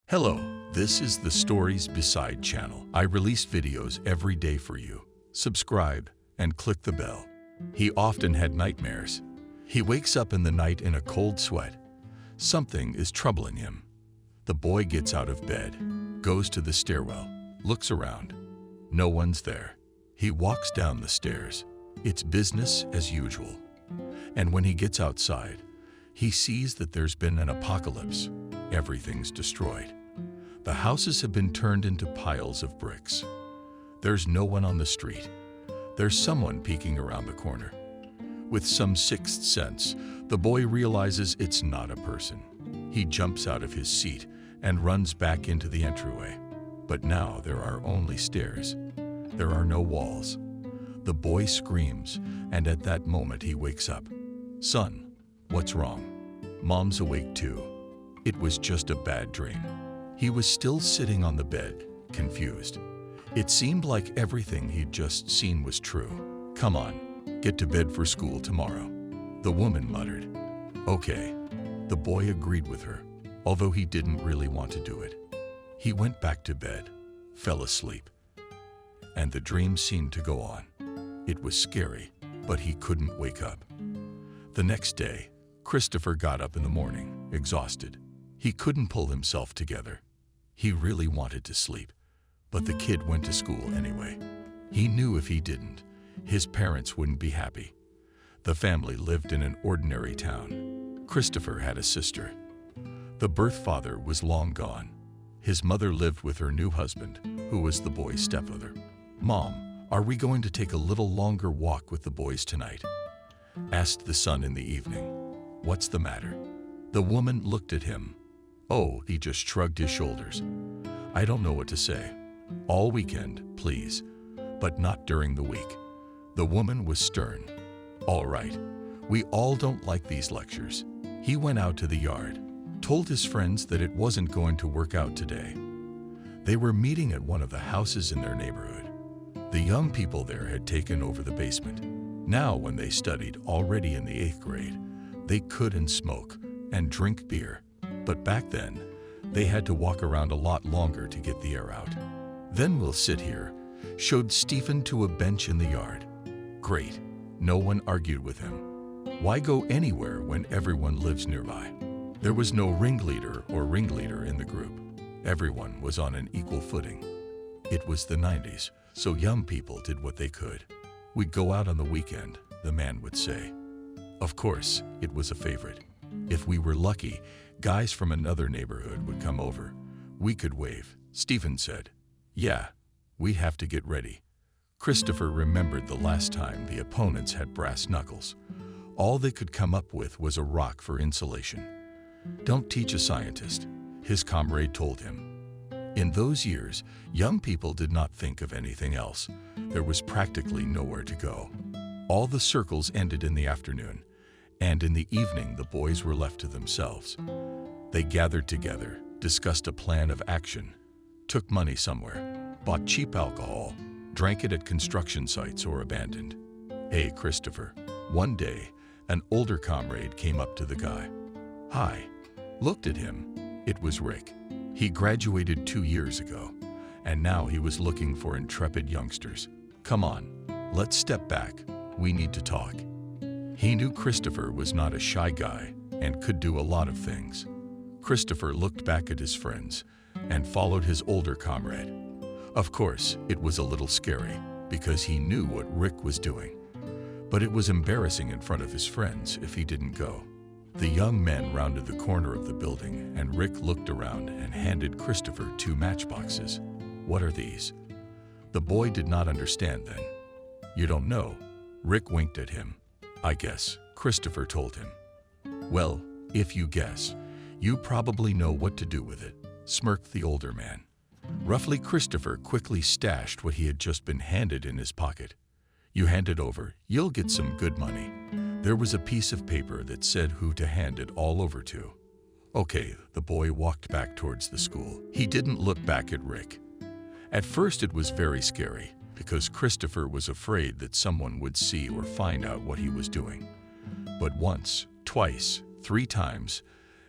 Hello, this is the Stories Beside channel. I release videos every day for you. Subscribe and click the bell. He often had nightmares. He wakes up in the night in a cold sweat. Something is troubling him. The boy gets out of bed, goes to the stairwell, looks around. No one's there. He walks down the stairs. It's business as usual. And when he gets outside, he sees that there's been an apocalypse. Everything's destroyed. The houses have been turned into piles of bricks. There's no one on the street. There's someone peeking around the corner. With some sixth sense, the boy realizes it's not a person. He jumps out of his seat and runs back into the entryway. But now there are only stairs. There are no walls. The boy screams, and at that moment he wakes up. "Son, what's wrong?" Mom's awake too. It was just a bad dream. He was still sitting on the bed, confused. It seemed like everything he'd just seen was true. "Come on, get to bed for school tomorrow," the woman muttered. "Okay." The boy agreed with her, although he didn't really want to do it. He went back to bed, fell asleep, and the dream seemed to go on. It was scary, but he couldn't wake up. The next day, Christopher got up in the morning, exhausted. He couldn't pull himself together. He really wanted to sleep, but the kid went to school anyway. He knew if he didn't, his parents wouldn't be happy. The family lived in an ordinary town. Christopher had a sister. The birth father was long gone. His mother lived with her new husband, who was the boy's stepmother. "Mom, are we going to take a little longer walk with the boys tonight?" asked the son in the evening. "What's the matter?" The woman looked at him. "Oh," he just shrugged his shoulders. "I don't know what to say. All weekend, please, but not during the week." The woman was stern. "All right, we all don't like these lectures." He went out to the yard, told his friends that it wasn't going to work out today. They were meeting at one of the houses in their neighborhood. The young people there had taken over the basement. Now, when they studied already in the 8th grade, they couldn't smoke and drink beer. But back then, they had to walk around a lot longer to get the air out. "Then we'll sit here," showed Stephen to a bench in the yard. Great. No one argued with him. Why go anywhere when everyone lives nearby? There was no ringleader in the group. Everyone was on an equal footing. It was the 90s, so young people did what they could. "We'd go out on the weekend," the man would say. Of course, it was a favorite. If we were lucky, guys from another neighborhood would come over. We could wave. Stephen said, "Yeah, we'd have to get ready." Christopher remembered the last time the opponents had brass knuckles. All they could come up with was a rock for insulation. "Don't teach a scientist," his comrade told him. In those years, young people did not think of anything else. There was practically nowhere to go. All the circles ended in the afternoon, and in the evening the boys were left to themselves. They gathered together, discussed a plan of action, took money somewhere, bought cheap alcohol, drank it at construction sites or abandoned. "Hey, Christopher." One day, an older comrade came up to the guy. "Hi." Looked at him. It was Rick. He graduated 2 years ago, and now he was looking for intrepid youngsters. "Come on, let's step back. We need to talk." He knew Christopher was not a shy guy and could do a lot of things. Christopher looked back at his friends and followed his older comrade. Of course, it was a little scary because he knew what Rick was doing. But it was embarrassing in front of his friends if he didn't go. The young men rounded the corner of the building, and Rick looked around and handed Christopher 2 matchboxes. "What are these?" The boy did not understand then. "You don't know?" Rick winked at him. "I guess," Christopher told him. "Well, if you guess, you probably know what to do with it," smirked the older man. Roughly, Christopher quickly stashed what he had just been handed in his pocket. "You hand it over, you'll get some good money." There was a piece of paper that said who to hand it all over to. Okay, the boy walked back towards the school. He didn't look back at Rick. At first it was very scary, because Christopher was afraid that someone would see or find out what he was doing. But once, twice, 3 times,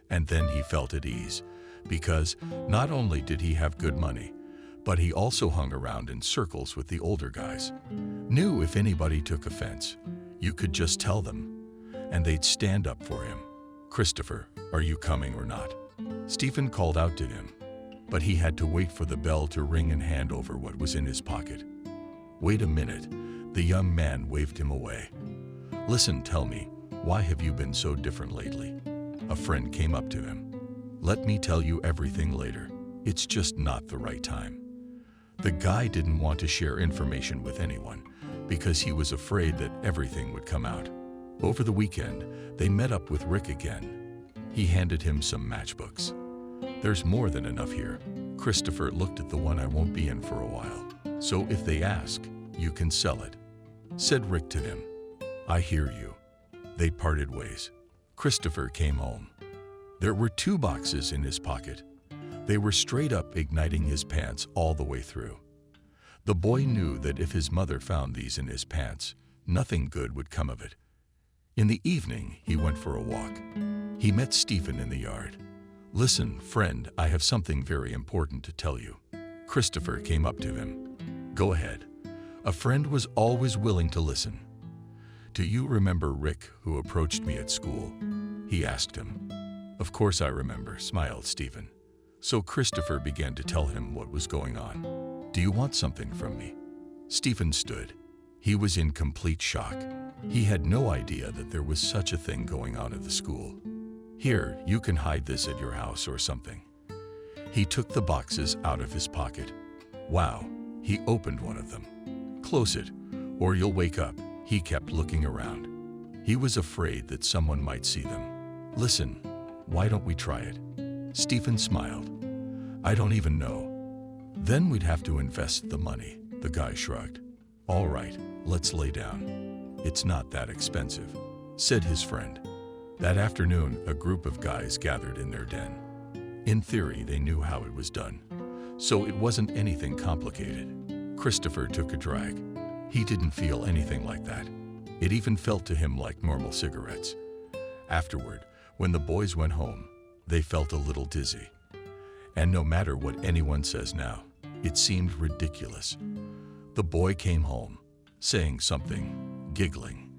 and then he felt at ease, because not only did he have good money, but he also hung around in circles with the older guys. Knew if anybody took offense, you could just tell them, and they'd stand up for him. "Christopher, are you coming or not?" Stephen called out to him, but he had to wait for the bell to ring and hand over what was in his pocket. "Wait a minute," the young man waved him away. "Listen, tell me, why have you been so different lately?" A friend came up to him. "Let me tell you everything later. It's just not the right time." The guy didn't want to share information with anyone because he was afraid that everything would come out. Over the weekend, they met up with Rick again. He handed him some matchbooks. "There's more than enough here." Christopher looked at the one. "I won't be in for a while, so if they ask, you can sell it," said Rick to him. "I hear you." They parted ways. Christopher came home. There were 2 boxes in his pocket. They were straight up igniting his pants all the way through. The boy knew that if his mother found these in his pants, nothing good would come of it. In the evening, he went for a walk. He met Stephen in the yard. "Listen, friend, I have something very important to tell you." Christopher came up to him. "Go ahead." A friend was always willing to listen. "Do you remember Rick, who approached me at school?" he asked him. "Of course I remember," smiled Stephen. So Christopher began to tell him what was going on. "Do you want something from me?" Stephen stood. He was in complete shock. He had no idea that there was such a thing going on at the school. "Here, you can hide this at your house or something." He took the boxes out of his pocket. Wow, he opened one of them. "Close it, or you'll wake up." He kept looking around. He was afraid that someone might see them. "Listen, why don't we try it?" Stephen smiled. "I don't even know." "Then we'd have to invest the money," the guy shrugged. "All right, let's lay down. It's not that expensive," said his friend. That afternoon, a group of guys gathered in their den. In theory, they knew how it was done, so it wasn't anything complicated. Christopher took a drag. He didn't feel anything like that. It even felt to him like normal cigarettes. Afterward, when the boys went home, they felt a little dizzy. And no matter what anyone says now, it seemed ridiculous. The boy came home, saying something, giggling.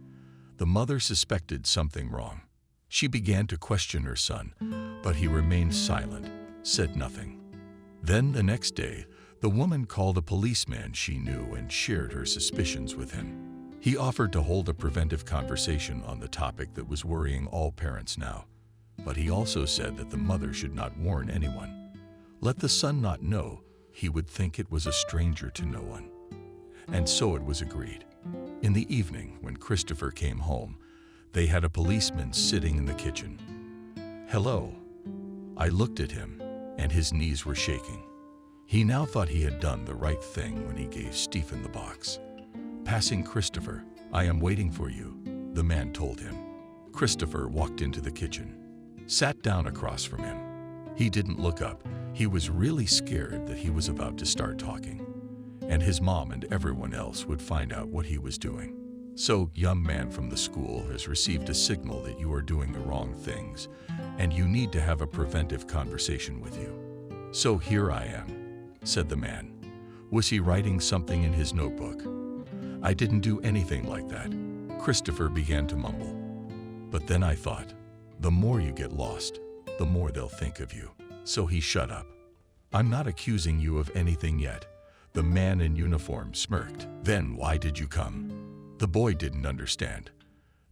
The mother suspected something wrong. She began to question her son, but he remained silent, said nothing. Then the next day, the woman called a policeman she knew and shared her suspicions with him. He offered to hold a preventive conversation on the topic that was worrying all parents now. But he also said that the mother should not warn anyone. Let the son not know, he would think it was a stranger to no one. And so it was agreed. In the evening, when Christopher came home, they had a policeman sitting in the kitchen. "Hello." I looked at him, and his knees were shaking. He now thought he had done the right thing when he gave Stephen the box. Passing Christopher, "I am waiting for you," the man told him. Christopher walked into the kitchen, sat down across from him. He didn't look up. He was really scared that he was about to start talking, and his mom and everyone else would find out what he was doing. "So, young man from the school has received a signal that you are doing the wrong things, and you need to have a preventive conversation with you. So here I am," said the man. Was he writing something in his notebook? "I didn't do anything like that," Christopher began to mumble. But then I thought, the more you get lost, the more they'll think of you. So he shut up. "I'm not accusing you of anything yet," the man in uniform smirked. "Then why did you come?" The boy didn't understand.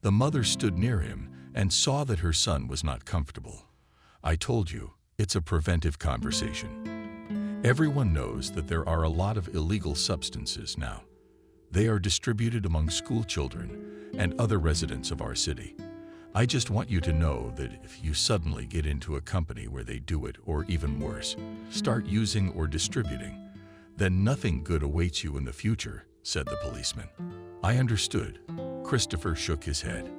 The mother stood near him and saw that her son was not comfortable. "I told you, it's a preventive conversation. Everyone knows that there are a lot of illegal substances now. They are distributed among school children and other residents of our city. I just want you to know that if you suddenly get into a company where they do it, or even worse, start using or distributing, then nothing good awaits you in the future," said the policeman. I understood. Christopher shook his head.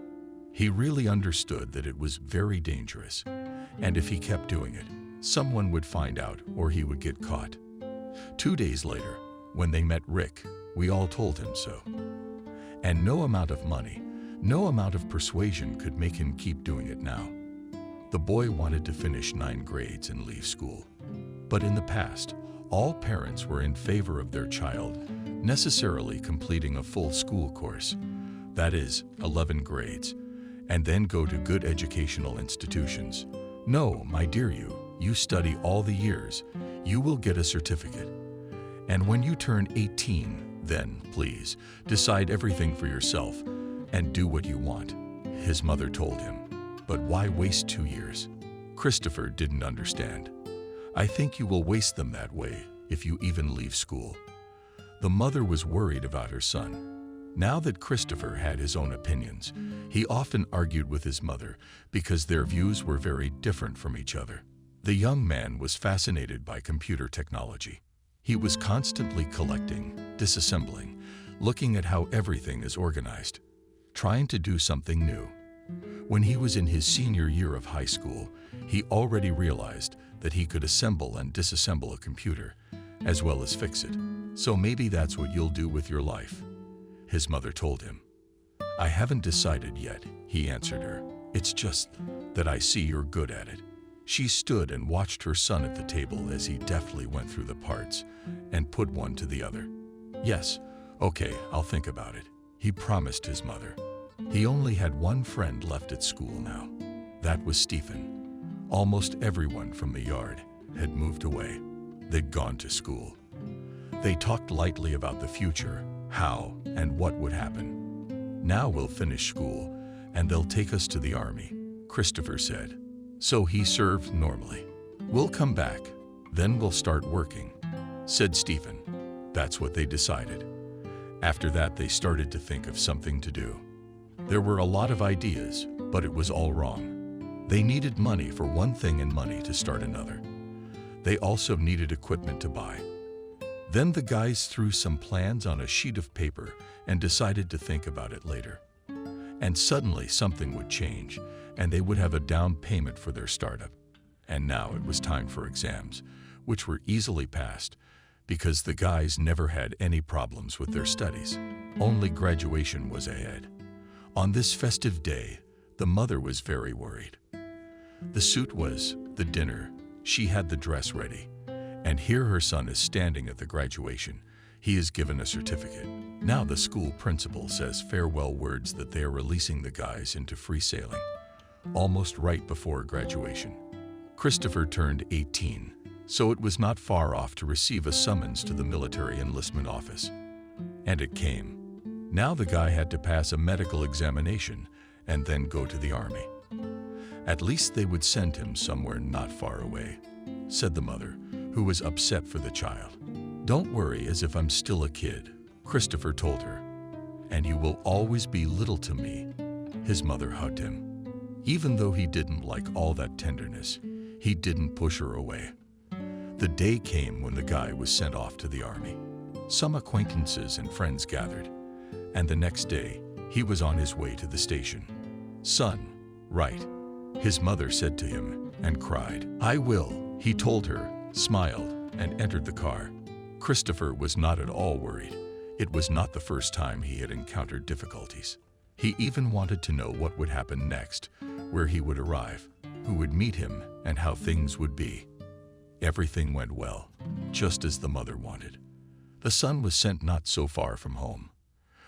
He really understood that it was very dangerous, and if he kept doing it, someone would find out or he would get caught. 2 days later, when they met Rick, we all told him so. And no amount of money, no amount of persuasion could make him keep doing it now. The boy wanted to finish 9 grades and leave school. But in the past, all parents were in favor of their child necessarily completing a full school course, that is, 11 grades, and then go to good educational institutions. No, my dear you study all the years, you will get a certificate. And when you turn 18, then, please, decide everything for yourself and do what you want, his mother told him. But why waste 2 years? Christopher didn't understand. I think you will waste them that way if you even leave school. The mother was worried about her son. Now that Christopher had his own opinions, he often argued with his mother because their views were very different from each other. The young man was fascinated by computer technology. He was constantly collecting, disassembling, looking at how everything is organized, trying to do something new. When he was in his senior year of high school, he already realized that he could assemble and disassemble a computer, as well as fix it. So maybe that's what you'll do with your life, his mother told him. I haven't decided yet, he answered her. It's just that I see you're good at it. She stood and watched her son at the table as he deftly went through the parts and put one to the other. Yes, okay, I'll think about it, he promised his mother. He only had one friend left at school now. That was Stephen. Almost everyone from the yard had moved away. They'd gone to school. They talked lightly about the future, how and what would happen. Now we'll finish school and they'll take us to the army, Christopher said. So he served normally. We'll come back, then we'll start working, said Stephen. That's what they decided. After that, they started to think of something to do. There were a lot of ideas, but it was all wrong. They needed money for one thing and money to start another. They also needed equipment to buy. Then the guys threw some plans on a sheet of paper and decided to think about it later. And suddenly something would change, and they would have a down payment for their startup. And now it was time for exams, which were easily passed because the guys never had any problems with their studies. Only graduation was ahead. On this festive day, the mother was very worried. The suit was the dinner. She had the dress ready. And here her son is standing at the graduation. He is given a certificate. Now the school principal says farewell words that they are releasing the guys into free sailing, almost right before graduation. Christopher turned 18, so it was not far off to receive a summons to the military enlistment office. And it came. Now the guy had to pass a medical examination and then go to the army. At least they would send him somewhere not far away, said the mother, who was upset for the child. Don't worry as if I'm still a kid, Christopher told her. And you will always be little to me. His mother hugged him. Even though he didn't like all that tenderness, he didn't push her away. The day came when the guy was sent off to the army. Some acquaintances and friends gathered. And the next day, he was on his way to the station. Son, right, his mother said to him and cried. I will, he told her, smiled, and entered the car. Christopher was not at all worried. It was not the first time he had encountered difficulties. He even wanted to know what would happen next, where he would arrive, who would meet him, and how things would be. Everything went well, just as the mother wanted. The son was sent not so far from home.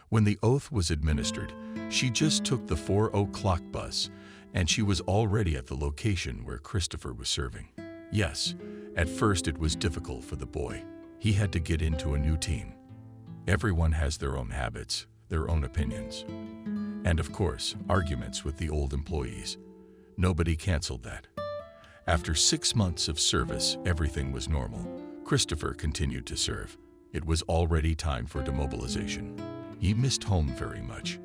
When the oath was administered, she just took the 4:00 bus, and she was already at the location where Christopher was serving. Yes, at first it was difficult for the boy. He had to get into a new team. Everyone has their own habits, their own opinions. And of course, arguments with the old employees. Nobody canceled that. After 6 months of service, everything was normal. Christopher continued to serve. It was already time for demobilization. He missed home very much.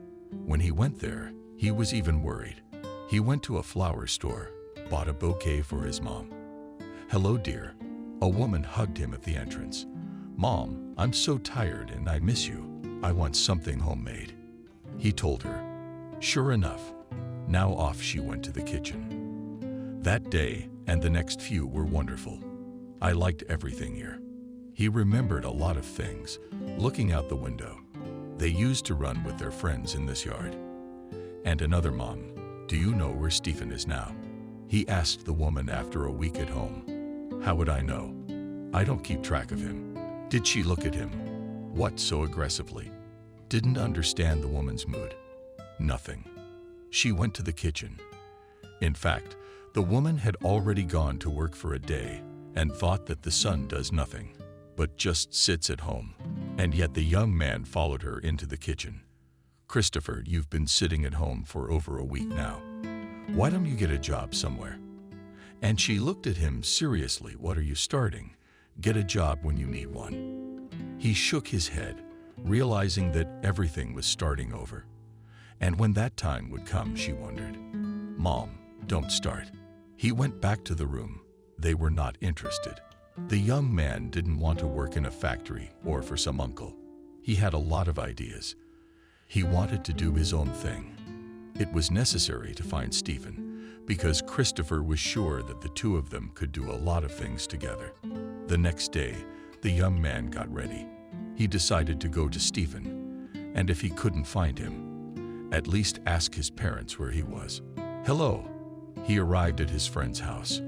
When he went there, he was even worried. He went to a flower store, bought a bouquet for his mom. Hello, dear. A woman hugged him at the entrance. Mom, I'm so tired and I miss you. I want something homemade. He told her. Sure enough, now off she went to the kitchen. That day and the next few were wonderful. I liked everything here. He remembered a lot of things, looking out the window. They used to run with their friends in this yard. And another mom, do you know where Stephen is now? He asked the woman after a week at home. How would I know? I don't keep track of him. Did she look at him? What so aggressively? Didn't understand the woman's mood. Nothing. She went to the kitchen. In fact, the woman had already gone to work for a day and thought that the son does nothing, but just sits at home. And yet the young man followed her into the kitchen. Christopher, you've been sitting at home for over a week now. Why don't you get a job somewhere? And she looked at him seriously. What are you starting? Get a job when you need one. He shook his head, realizing that everything was starting over. And when that time would come, she wondered. Mom, don't start. He went back to the room. They were not interested. The young man didn't want to work in a factory or for some uncle. He had a lot of ideas. He wanted to do his own thing. It was necessary to find Stephen because Christopher was sure that the two of them could do a lot of things together. The next day, the young man got ready. He decided to go to Stephen, and if he couldn't find him, at least ask his parents where he was. Hello. He arrived at his friend's house.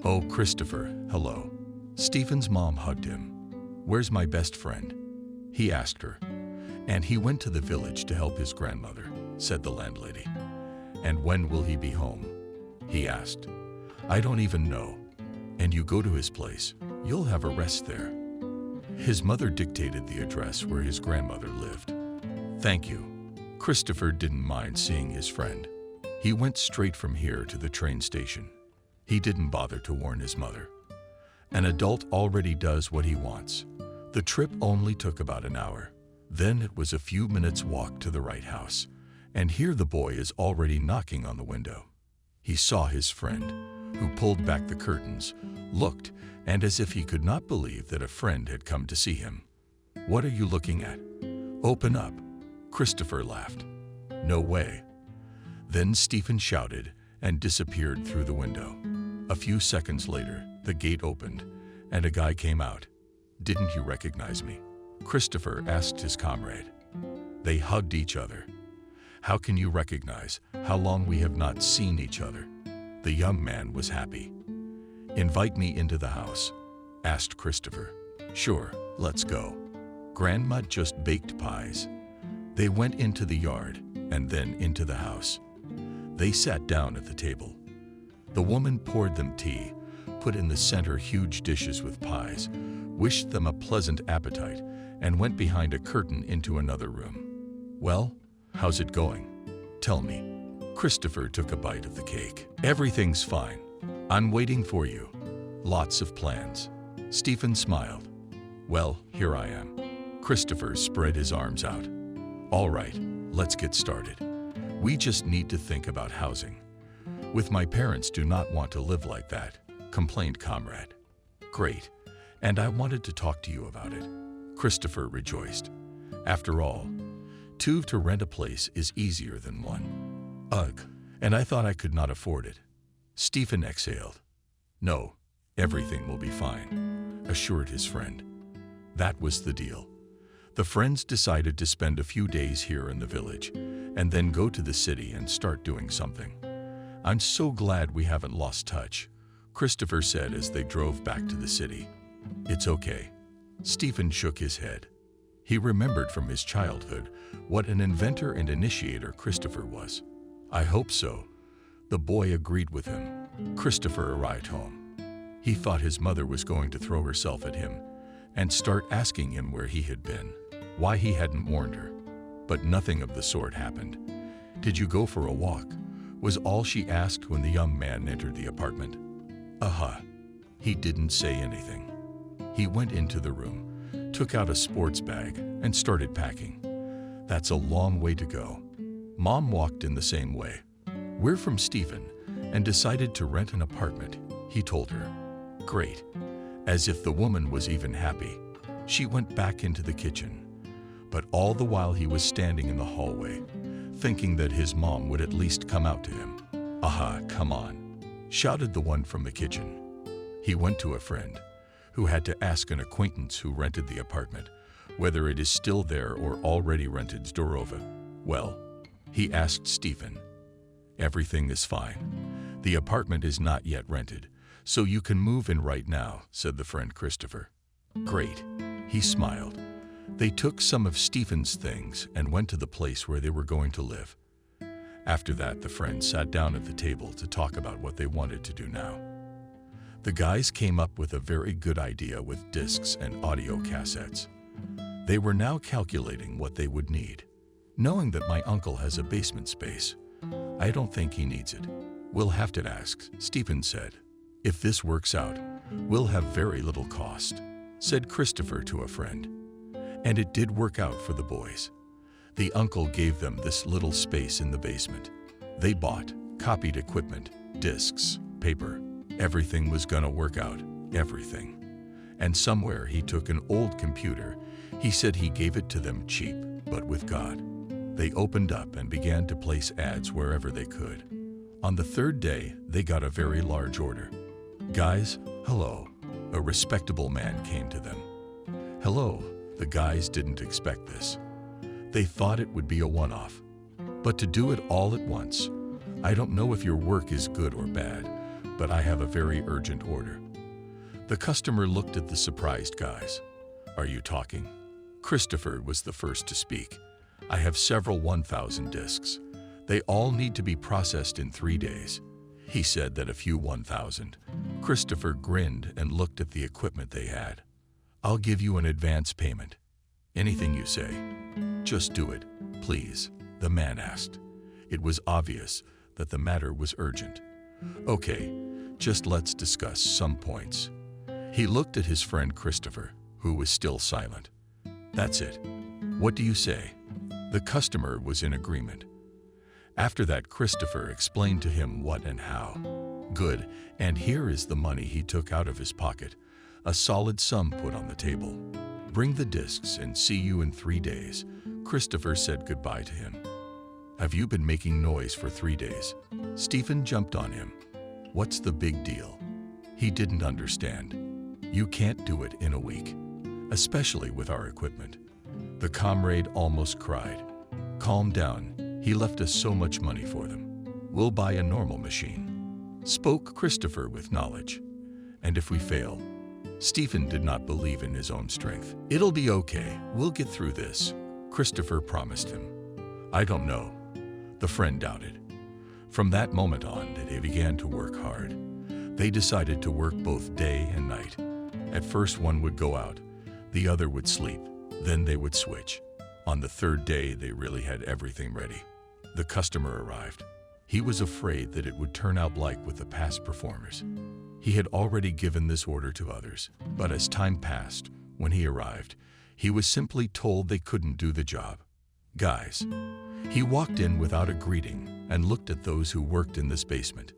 Oh, Christopher, hello. Stephen's mom hugged him. Where's my best friend? He asked her. And he went to the village to help his grandmother, said the landlady. And when will he be home? He asked. I don't even know. And you go to his place, you'll have a rest there. His mother dictated the address where his grandmother lived. Thank you. Christopher didn't mind seeing his friend. He went straight from here to the train station. He didn't bother to warn his mother. An adult already does what he wants. The trip only took about an hour. Then it was a few minutes' walk to the right house, and here the boy is already knocking on the window. He saw his friend, who pulled back the curtains, looked, and as if he could not believe that a friend had come to see him. What are you looking at? Open up. Christopher laughed. No way. Then Stephen shouted and disappeared through the window. A few seconds later, the gate opened, and a guy came out. Didn't you recognize me? Christopher asked his comrade. They hugged each other. How can you recognize how long we have not seen each other? The young man was happy. Invite me into the house, asked Christopher. Sure, let's go. Grandma just baked pies. They went into the yard and then into the house. They sat down at the table. The woman poured them tea, put in the center huge dishes with pies, wished them a pleasant appetite, and went behind a curtain into another room. Well, how's it going? Tell me. Christopher took a bite of the cake. Everything's fine. I'm waiting for you. Lots of plans. Stephen smiled. Well, here I am. Christopher spread his arms out. All right, let's get started. We just need to think about housing. With my parents do not want to live like that, complained Comrade. Great, and I wanted to talk to you about it. Christopher rejoiced. After all, two to rent a place is easier than one. Ugh, and I thought I could not afford it. Stephen exhaled. No, everything will be fine, assured his friend. That was the deal. The friends decided to spend a few days here in the village and then go to the city and start doing something. I'm so glad we haven't lost touch, Christopher said as they drove back to the city. It's okay. Stephen shook his head. He remembered from his childhood what an inventor and initiator Christopher was. I hope so. The boy agreed with him. Christopher arrived home. He thought his mother was going to throw herself at him and start asking him where he had been, why he hadn't warned her. But nothing of the sort happened. Did you go for a walk? Was all she asked when the young man entered the apartment. Aha. He didn't say anything. He went into the room, took out a sports bag, and started packing. That's a long way to go. Mom walked in the same way. We're from Stephen and decided to rent an apartment, he told her. Great. As if the woman was even happy. She went back into the kitchen. But all the while he was standing in the hallway, thinking that his mom would at least come out to him. Aha, come on, shouted the one from the kitchen. He went to a friend, who had to ask an acquaintance who rented the apartment whether it is still there or already rented. Zdorova. Well, he asked Stephen. Everything is fine. The apartment is not yet rented, so you can move in right now, said the friend Christopher. Great. He smiled. They took some of Stephen's things and went to the place where they were going to live. After that, the friends sat down at the table to talk about what they wanted to do now. The guys came up with a very good idea with discs and audio cassettes. They were now calculating what they would need. Knowing that my uncle has a basement space, I don't think he needs it. We'll have to ask, Stephen said. If this works out, we'll have very little cost, said Christopher to a friend. And it did work out for the boys. The uncle gave them this little space in the basement. They bought, copied equipment, discs, paper. Everything was gonna work out, everything. And somewhere he took an old computer. He said he gave it to them cheap, but with God. They opened up and began to place ads wherever they could. On the third day, they got a very large order. Guys, hello. A respectable man came to them. Hello. The guys didn't expect this. They thought it would be a one-off. But to do it all at once, I don't know if your work is good or bad, but I have a very urgent order. The customer looked at the surprised guys. Are you talking? Christopher was the first to speak. I have several 1,000 discs. They all need to be processed in 3 days. He said that a few 1,000. Christopher grinned and looked at the equipment they had. I'll give you an advance payment. Anything you say. Just do it, please, the man asked. It was obvious that the matter was urgent. Okay, just let's discuss some points. He looked at his friend Christopher, who was still silent. That's it. What do you say? The customer was in agreement. After that, Christopher explained to him what and how. Good, and here is the money he took out of his pocket. A solid sum put on the table. Bring the discs and see you in 3 days. Christopher said goodbye to him. Have you been making noise for 3 days? Stephen jumped on him. What's the big deal? He didn't understand. You can't do it in a week, especially with our equipment. The comrade almost cried. Calm down. He left us so much money for them. We'll buy a normal machine. Spoke Christopher with knowledge. And if we fail? Stephen did not believe in his own strength. It'll be okay. We'll get through this, Christopher promised him. I don't know. The friend doubted. From that moment on, they began to work hard. They decided to work both day and night. At first, one would go out, the other would sleep, then they would switch. On the third day, they really had everything ready. The customer arrived. He was afraid that it would turn out like with the past performers. He had already given this order to others, but as time passed, when he arrived, he was simply told they couldn't do the job. Guys. He walked in without a greeting and looked at those who worked in this basement.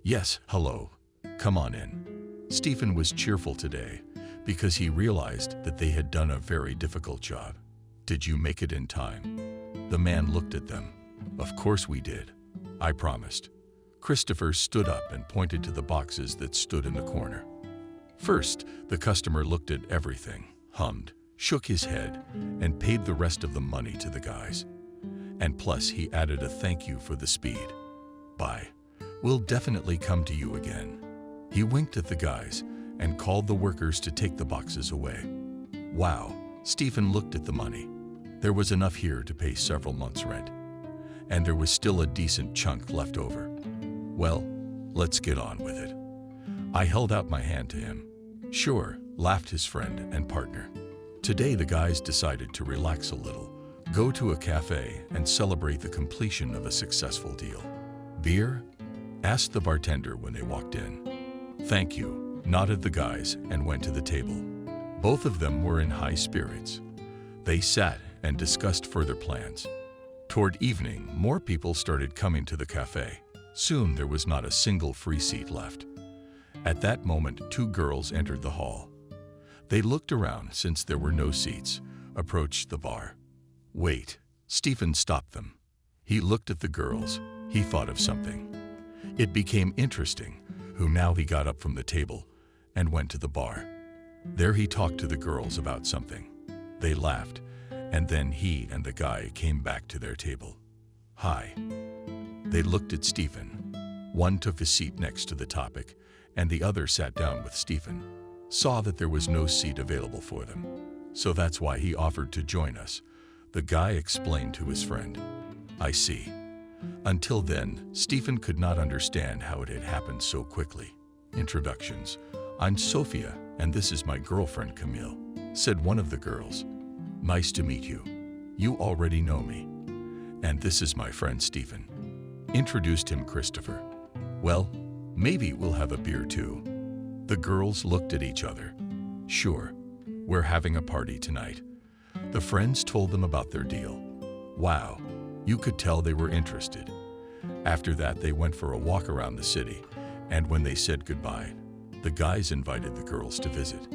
Yes, hello. Come on in. Stephen was cheerful today because he realized that they had done a very difficult job. Did you make it in time? The man looked at them. Of course we did. I promised. Christopher stood up and pointed to the boxes that stood in the corner. First, the customer looked at everything, hummed, shook his head, and paid the rest of the money to the guys. And plus, he added a thank you for the speed. Bye. We'll definitely come to you again. He winked at the guys and called the workers to take the boxes away. Wow, Stephen looked at the money. There was enough here to pay several months' rent. And there was still a decent chunk left over. Well, let's get on with it. I held out my hand to him. Sure, laughed his friend and partner. Today the guys decided to relax a little, go to a cafe and celebrate the completion of a successful deal. Beer? Asked the bartender when they walked in. Thank you, nodded the guys and went to the table. Both of them were in high spirits. They sat and discussed further plans. Toward evening, more people started coming to the cafe. Soon there was not a single free seat left. At that moment, 2 girls entered the hall. They looked around since there were no seats, approached the bar. Wait, Stephen stopped them. He looked at the girls. He thought of something. It became interesting, who now he got up from the table and went to the bar. There he talked to the girls about something. They laughed, and then he and the guy came back to their table. Hi. They looked at Stephen. One took a seat next to the topic, and the other sat down with Stephen. Saw that there was no seat available for them. So that's why he offered to join us, the guy explained to his friend. I see. Until then, Stephen could not understand how it had happened so quickly. Introductions. I'm Sophia, and this is my girlfriend Camille, said one of the girls. Nice to meet you. You already know me. And this is my friend Stephen. Introduced him Christopher. Well, maybe we'll have a beer too. The girls looked at each other. Sure, we're having a party tonight. The friends told them about their deal. Wow, you could tell they were interested. After that, they went for a walk around the city, and when they said goodbye, the guys invited the girls to visit.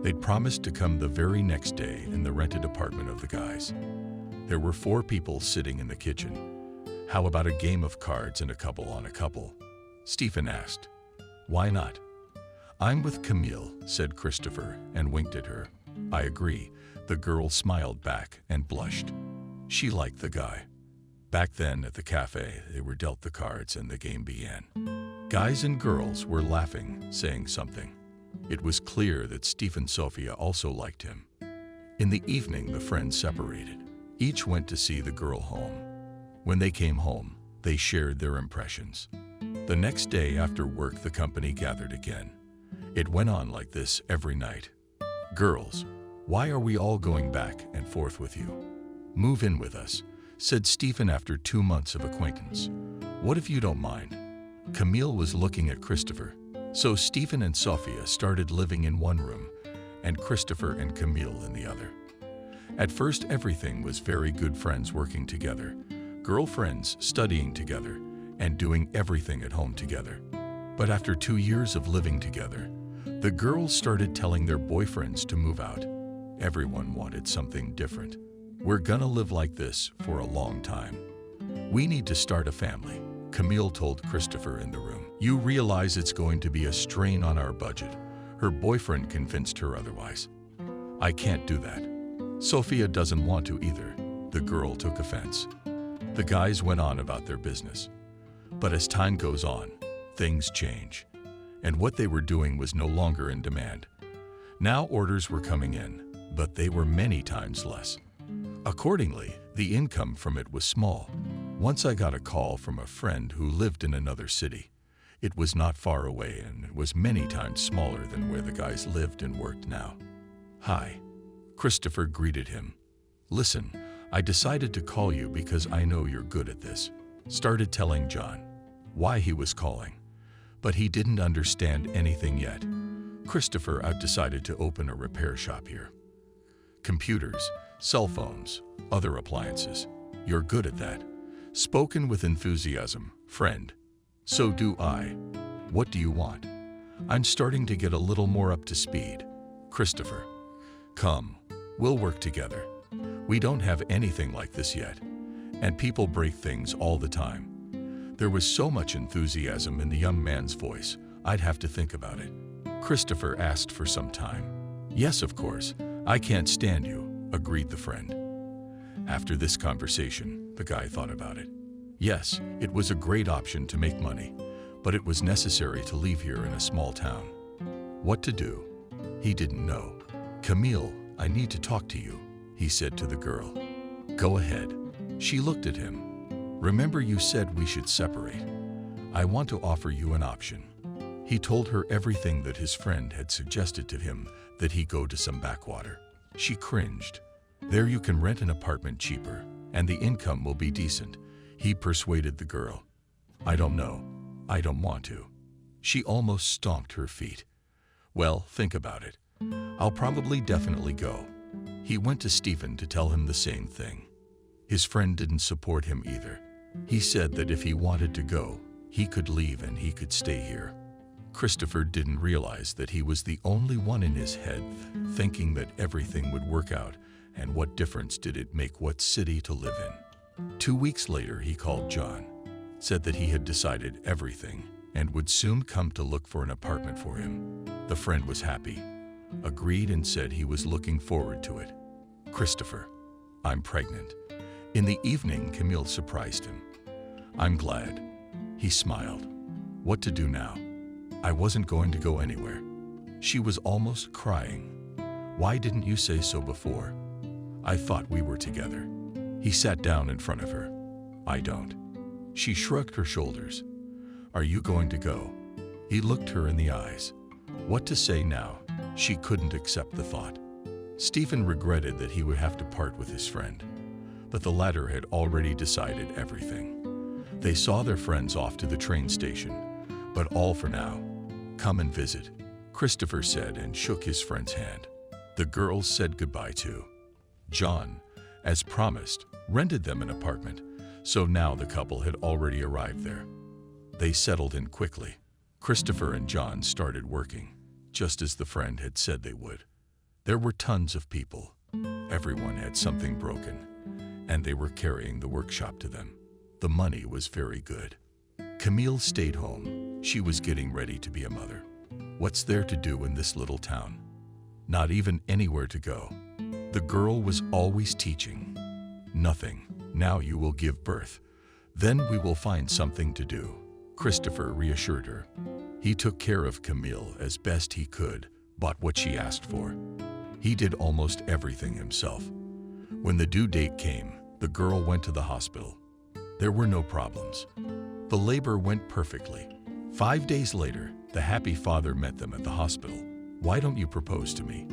They'd promised to come the very next day in the rented apartment of the guys. There were 4 people sitting in the kitchen. How about a game of cards and a couple on a couple? Stephen asked. Why not? I'm with Camille, said Christopher and winked at her. I agree. The girl smiled back and blushed. She liked the guy. Back then at the cafe, they were dealt the cards and the game began. Guys and girls were laughing, saying something. It was clear that Stephen Sophia also liked him. In the evening, the friends separated. Each went to see the girl home. When they came home, they shared their impressions. The next day after work, the company gathered again. It went on like this every night. Girls, why are we all going back and forth with you? Move in with us, said Stephen after 2 months of acquaintance. What if you don't mind? Camille was looking at Christopher. So Stephen and Sophia started living in one room, and Christopher and Camille in the other. At first, everything was very good, friends working together, girlfriends studying together, and doing everything at home together. But after 2 years of living together, the girls started telling their boyfriends to move out. Everyone wanted something different. We're gonna live like this for a long time. We need to start a family, Camille told Christopher in the room. You realize it's going to be a strain on our budget. Her boyfriend convinced her otherwise. I can't do that. Sophia doesn't want to either. The girl took offense. The guys went on about their business. But as time goes on, things change. And what they were doing was no longer in demand. Now orders were coming in, but they were many times less. Accordingly, the income from it was small. Once I got a call from a friend who lived in another city. It was not far away and it was many times smaller than where the guys lived and worked now. Hi. Christopher greeted him. Listen, I decided to call you because I know you're good at this. Started telling John why he was calling. But he didn't understand anything yet. Christopher decided to open a repair shop here. Computers, cell phones, other appliances. You're good at that. Spoken with enthusiasm, friend. So do I. What do you want? I'm starting to get a little more up to speed. Christopher. Come, we'll work together. We don't have anything like this yet. And people break things all the time. There was so much enthusiasm in the young man's voice, I'd have to think about it. Christopher asked for some time. Yes, of course. I can't stand you, agreed the friend. After this conversation, the guy thought about it. Yes, it was a great option to make money, but it was necessary to leave here in a small town. What to do? He didn't know. Camille, I need to talk to you, he said to the girl. Go ahead. She looked at him. Remember you said we should separate. I want to offer you an option. He told her everything that his friend had suggested to him, that he go to some backwater. She cringed. There you can rent an apartment cheaper, and the income will be decent. He persuaded the girl. I don't know. I don't want to. She almost stomped her feet. Well, think about it. I'll probably definitely go. He went to Stephen to tell him the same thing. His friend didn't support him either. He said that if he wanted to go, he could leave and he could stay here. Christopher didn't realize that he was the only one in his head thinking that everything would work out, and what difference did it make what city to live in. 2 weeks later, he called John, said that he had decided everything and would soon come to look for an apartment for him. The friend was happy, agreed and said he was looking forward to it. Christopher, I'm pregnant. In the evening, Camille surprised him. I'm glad. He smiled. What to do now? I wasn't going to go anywhere. She was almost crying. Why didn't you say so before? I thought we were together. He sat down in front of her. I don't. She shrugged her shoulders. Are you going to go? He looked her in the eyes. What to say now? She couldn't accept the thought. Stephen regretted that he would have to part with his friend, but the latter had already decided everything. They saw their friends off to the train station, but all for now. Come and visit, Christopher said and shook his friend's hand. The girls said goodbye too. John, as promised, rented them an apartment, so now the couple had already arrived there. They settled in quickly. Christopher and John started working, just as the friend had said they would. There were tons of people. Everyone had something broken, and they were carrying the workshop to them. The money was very good. Camille stayed home. She was getting ready to be a mother. What's there to do in this little town? Not even anywhere to go. The girl was always teaching. Nothing. Now you will give birth. Then we will find something to do, Christopher reassured her. He took care of Camille as best he could, bought what she asked for. He did almost everything himself. When the due date came, the girl went to the hospital. There were no problems. The labor went perfectly. 5 days later, the happy father met them at the hospital. Why don't you propose to me?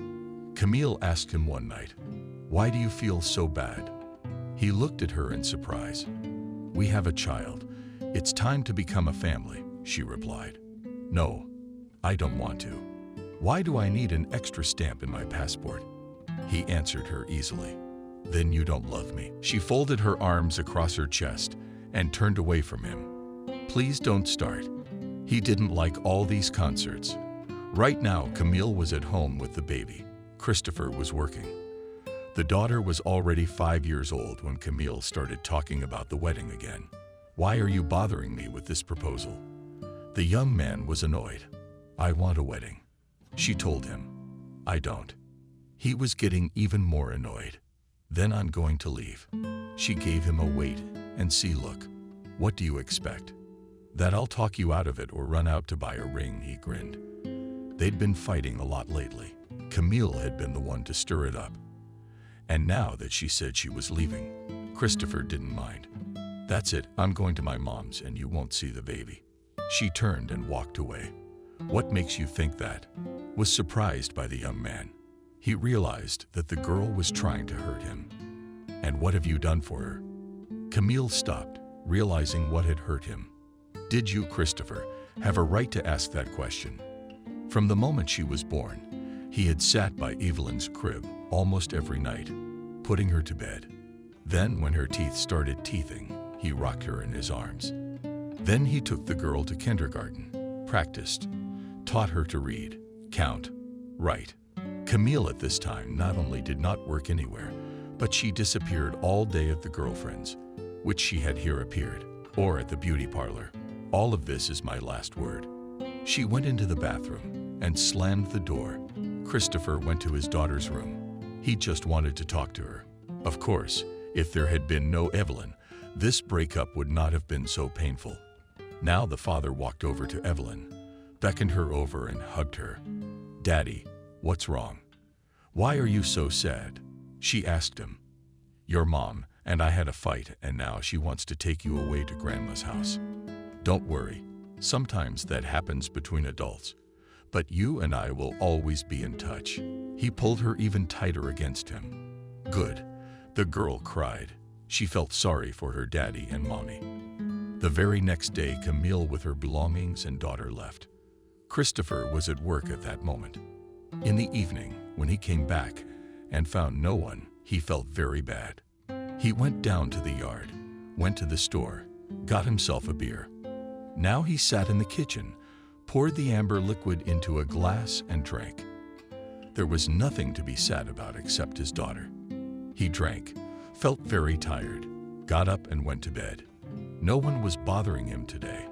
Camille asked him one night. Why do you feel so bad? He looked at her in surprise. We have a child. It's time to become a family, she replied. No, I don't want to. Why do I need an extra stamp in my passport? He answered her easily. Then you don't love me. She folded her arms across her chest and turned away from him. Please don't start. He didn't like all these concerts. Right now, Camille was at home with the baby. Christopher was working. The daughter was already 5 years old when Camille started talking about the wedding again. Why are you bothering me with this proposal? The young man was annoyed. I want a wedding, she told him. I don't. He was getting even more annoyed. Then I'm going to leave. She gave him a wait and see look. What do you expect? That I'll talk you out of it or run out to buy a ring, he grinned. They'd been fighting a lot lately. Camille had been the one to stir it up. And now that she said she was leaving, Christopher didn't mind. That's it, I'm going to my mom's and you won't see the baby. She turned and walked away. What makes you think that? Was surprised by the young man. He realized that the girl was trying to hurt him. And what have you done for her? Camille stopped, realizing what had hurt him. Did you, Christopher, have a right to ask that question? From the moment she was born, he had sat by Evelyn's crib almost every night, putting her to bed. Then, when her teeth started teething, he rocked her in his arms. Then he took the girl to kindergarten, practiced, taught her to read, count, write. Camille at this time not only did not work anywhere, but she disappeared all day at the girlfriend's, which she had here appeared, or at the beauty parlor. All of this is my last word. She went into the bathroom and slammed the door. Christopher went to his daughter's room. He just wanted to talk to her. Of course, if there had been no Evelyn, this breakup would not have been so painful. Now the father walked over to Evelyn, beckoned her over and hugged her. Daddy, what's wrong? Why are you so sad? She asked him. Your mom and I had a fight and now she wants to take you away to Grandma's house. Don't worry, sometimes that happens between adults, but you and I will always be in touch. He pulled her even tighter against him. Good. The girl cried. She felt sorry for her daddy and mommy. The very next day, Camille with her belongings and daughter left. Christopher was at work at that moment. In the evening, when he came back and found no one, he felt very bad. He went down to the yard, went to the store, got himself a beer. Now he sat in the kitchen, poured the amber liquid into a glass and drank. There was nothing to be sad about except his daughter. He drank, felt very tired, got up and went to bed. No one was bothering him today.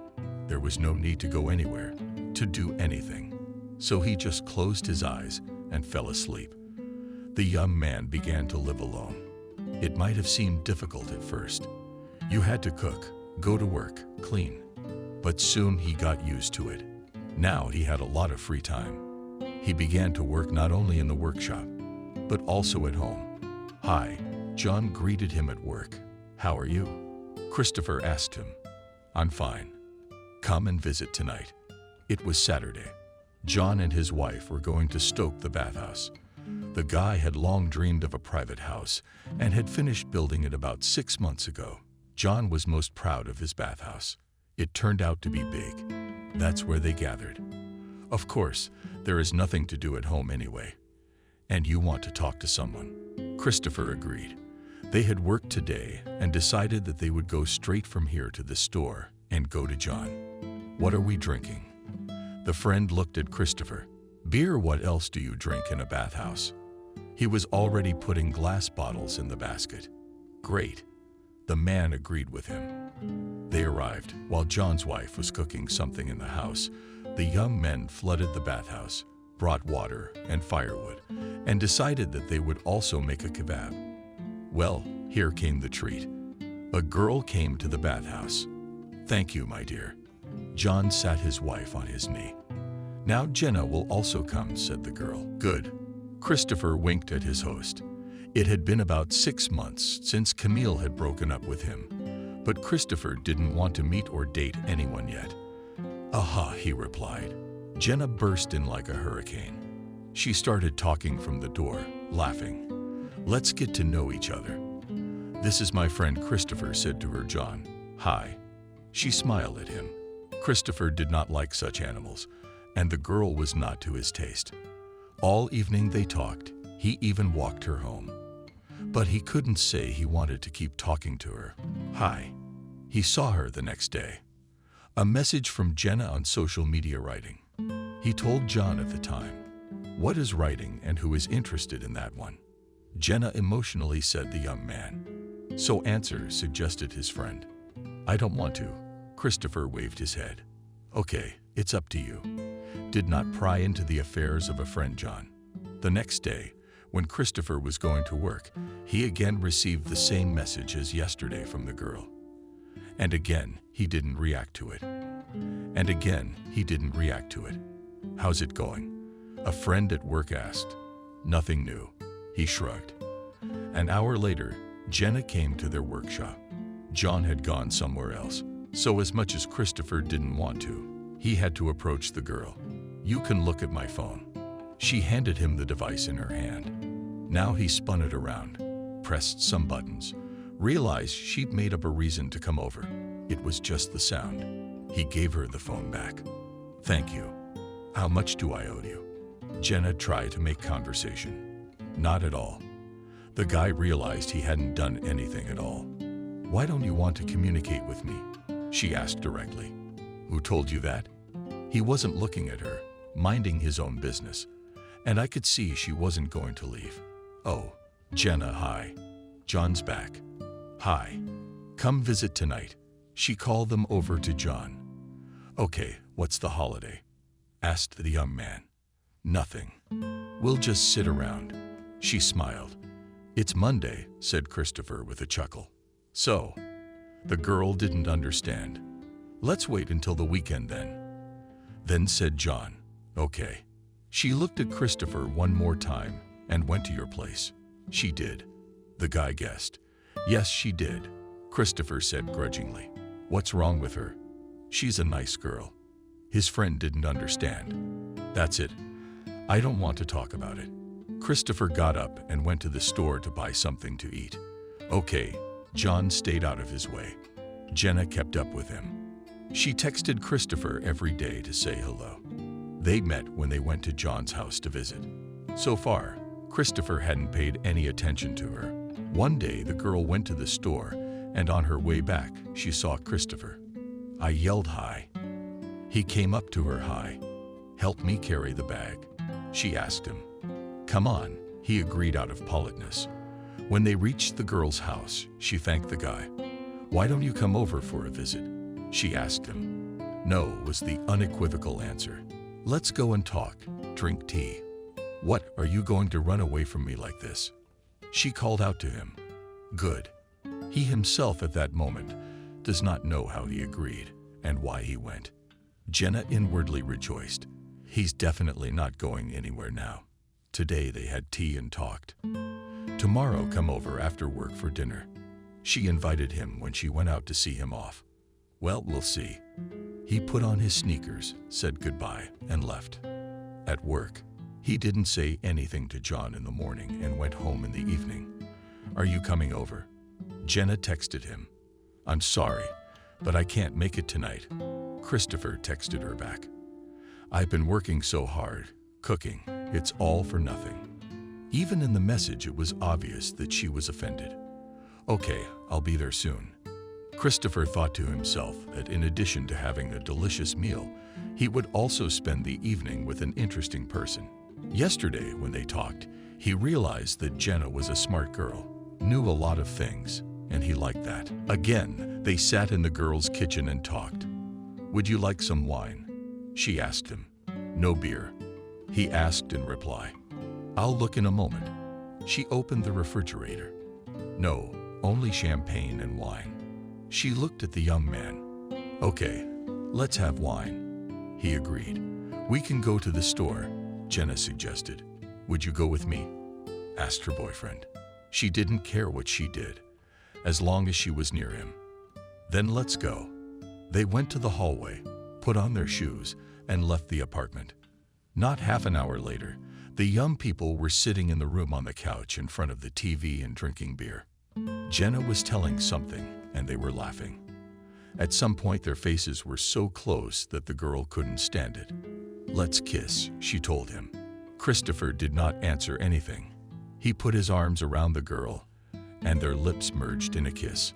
There was no need to go anywhere, to do anything. So he just closed his eyes and fell asleep. The young man began to live alone. It might have seemed difficult at first. You had to cook, go to work, clean. But soon he got used to it. Now he had a lot of free time. He began to work not only in the workshop, but also at home. "Hi," John greeted him at work. "How are you?" Christopher asked him. "I'm fine. Come and visit tonight." It was Saturday. John and his wife were going to stoke the bathhouse. The guy had long dreamed of a private house and had finished building it about 6 months ago. John was most proud of his bathhouse. It turned out to be big. That's where they gathered. Of course, there is nothing to do at home anyway. And you want to talk to someone. Christopher agreed. They had worked today and decided that they would go straight from here to the store and go to John. "What are we drinking?" The friend looked at Christopher. "Beer, what else do you drink in a bathhouse?" He was already putting glass bottles in the basket. "Great." The man agreed with him. They arrived while John's wife was cooking something in the house. The young men flooded the bathhouse, brought water and firewood, and decided that they would also make a kebab. Well, here came the treat. A girl came to the bathhouse. "Thank you, my dear." John sat his wife on his knee. "Now Jenna will also come," said the girl. "Good." Christopher winked at his host. It had been about 6 months since Camille had broken up with him, but Christopher didn't want to meet or date anyone yet. "Aha," he replied. Jenna burst in like a hurricane. She started talking from the door, laughing. "Let's get to know each other." "This is my friend Christopher," said to her John. "Hi." She smiled at him. Christopher did not like such animals, and the girl was not to his taste. All evening they talked. He even walked her home. But he couldn't say he wanted to keep talking to her. "Hi." He saw her the next day. A message from Jenna on social media writing. He told John at the time, "What is writing and who is interested in that one?" Jenna emotionally said the young man. "So answer," suggested his friend. "I don't want to." Christopher waved his head. "Okay, it's up to you." Did not pry into the affairs of a friend John. The next day, when Christopher was going to work, he again received the same message as yesterday from the girl. And again, he didn't react to it. And again, he didn't react to it. "How's it going?" a friend at work asked. "Nothing new." He shrugged. An hour later, Jenna came to their workshop. John had gone somewhere else, so as much as Christopher didn't want to, he had to approach the girl. "You can look at my phone." She handed him the device in her hand. Now he spun it around, pressed some buttons, realized she'd made up a reason to come over. It was just the sound. He gave her the phone back. "Thank you. How much do I owe you?" Jenna tried to make conversation. Not at all. The guy realized he hadn't done anything at all. "Why don't you want to communicate with me?" she asked directly. "Who told you that?" He wasn't looking at her, minding his own business, and I could see she wasn't going to leave. "Oh, Jenna, hi. John's back." "Hi. Come visit tonight." She called them over to John. "Okay, what's the holiday?" asked the young man. "Nothing. We'll just sit around." She smiled. "It's Monday," said Christopher with a chuckle. "So?" The girl didn't understand. "Let's wait until the weekend then." Then said John, "Okay." She looked at Christopher one more time and went to your place. "She did." The guy guessed. "Yes, she did," Christopher said grudgingly. "What's wrong with her?" "She's a nice girl." His friend didn't understand. "That's it. I don't want to talk about it." Christopher got up and went to the store to buy something to eat. Okay, John stayed out of his way. Jenna kept up with him. She texted Christopher every day to say hello. They met when they went to John's house to visit. So far, Christopher hadn't paid any attention to her. One day, the girl went to the store, and on her way back, she saw Christopher. I yelled hi. He came up to her hi. "Help me carry the bag," she asked him. "Come on," he agreed out of politeness. When they reached the girl's house, she thanked the guy. "Why don't you come over for a visit?" she asked him. "No," was the unequivocal answer. "Let's go and talk, drink tea." "What, are you going to run away from me like this?" she called out to him. Good. He himself at that moment does not know how he agreed. and why he went. Jenna inwardly rejoiced. He's definitely not going anywhere now. Today they had tea and talked. Tomorrow come over after work for dinner. She invited him when she went out to see him off. Well, we'll see. He put on his sneakers, said goodbye, and left. At work, he didn't say anything to John in the morning and went home in the evening. Are you coming over? Jenna texted him. I'm sorry, but I can't make it tonight. Christopher texted her back. I've been working so hard, cooking, it's all for nothing. Even in the message, it was obvious that she was offended. Okay, I'll be there soon. Christopher thought to himself that in addition to having a delicious meal, he would also spend the evening with an interesting person. Yesterday, when they talked, he realized that Jenna was a smart girl, knew a lot of things, and he liked that. Again, they sat in the girl's kitchen and talked. Would you like some wine? She asked him. No beer, he asked in reply. I'll look in a moment. She opened the refrigerator. No, only champagne and wine. She looked at the young man. Okay, let's have wine. He agreed. We can go to the store, Jenna suggested. Would you go with me? Asked her boyfriend. She didn't care what she did, as long as she was near him. Then let's go. They went to the hallway, put on their shoes, and left the apartment. Not half an hour later, the young people were sitting in the room on the couch in front of the TV and drinking beer. Jenna was telling something, and they were laughing. At some point, their faces were so close that the girl couldn't stand it. Let's kiss, she told him. Christopher did not answer anything. He put his arms around the girl, and their lips merged in a kiss.